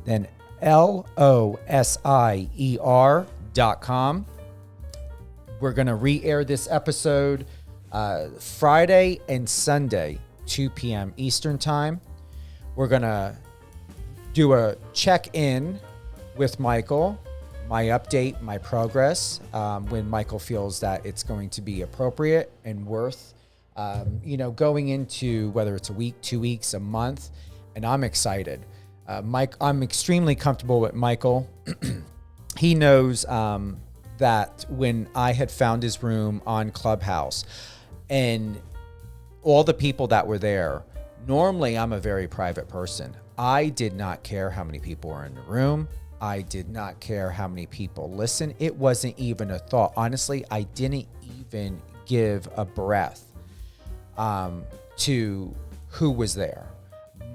then LOSIER.com. We're going to re-air this episode Friday and Sunday, 2 p.m. Eastern Time. We're going to do a check-in with Michael, my update, my progress, when Michael feels that it's going to be appropriate and worth, going into whether it's a week, 2 weeks, a month, and I'm excited. I'm extremely comfortable with Michael. He knows that when I had found his room on Clubhouse and all the people that were there, normally I'm a very private person. I did not care how many people were in the room. I did not care how many people listen. It wasn't even a thought. Honestly, I didn't even give a breath to who was there.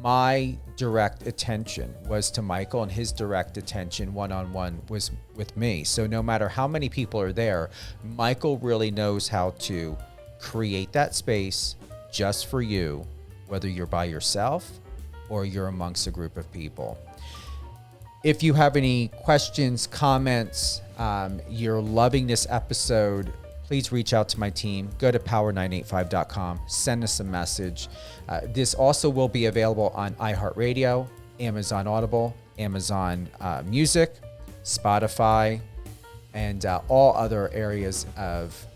My direct attention was to Michael, and his direct attention one-on-one was with me. So no matter how many people are there, Michael really knows how to create that space just for you, whether you're by yourself or you're amongst a group of people. If you have any questions, comments, you're loving this episode, please reach out to my team. Go to power985.com. Send us a message. This also will be available on iHeartRadio, Amazon Audible, Amazon Music, Spotify, and all other areas of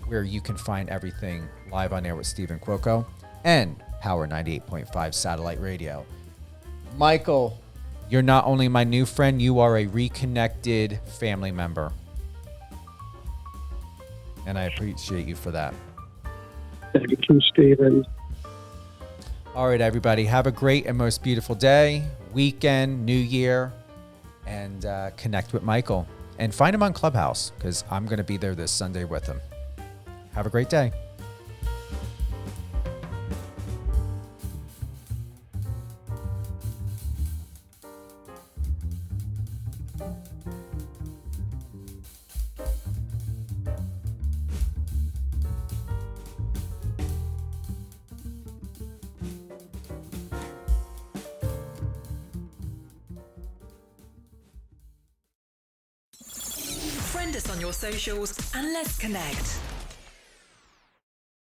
where you can find everything live on air with Steven Cuoco and Power 98.5 Satellite Radio. Michael, you're not only my new friend, you are a reconnected family member. And I appreciate you for that. Thank you, Steven. All right, everybody. Have a great and most beautiful day, weekend, new year, and connect with Michael. And find him on Clubhouse, because I'm going to be there this Sunday with him. Have a great day. Friend us on your socials and let's connect.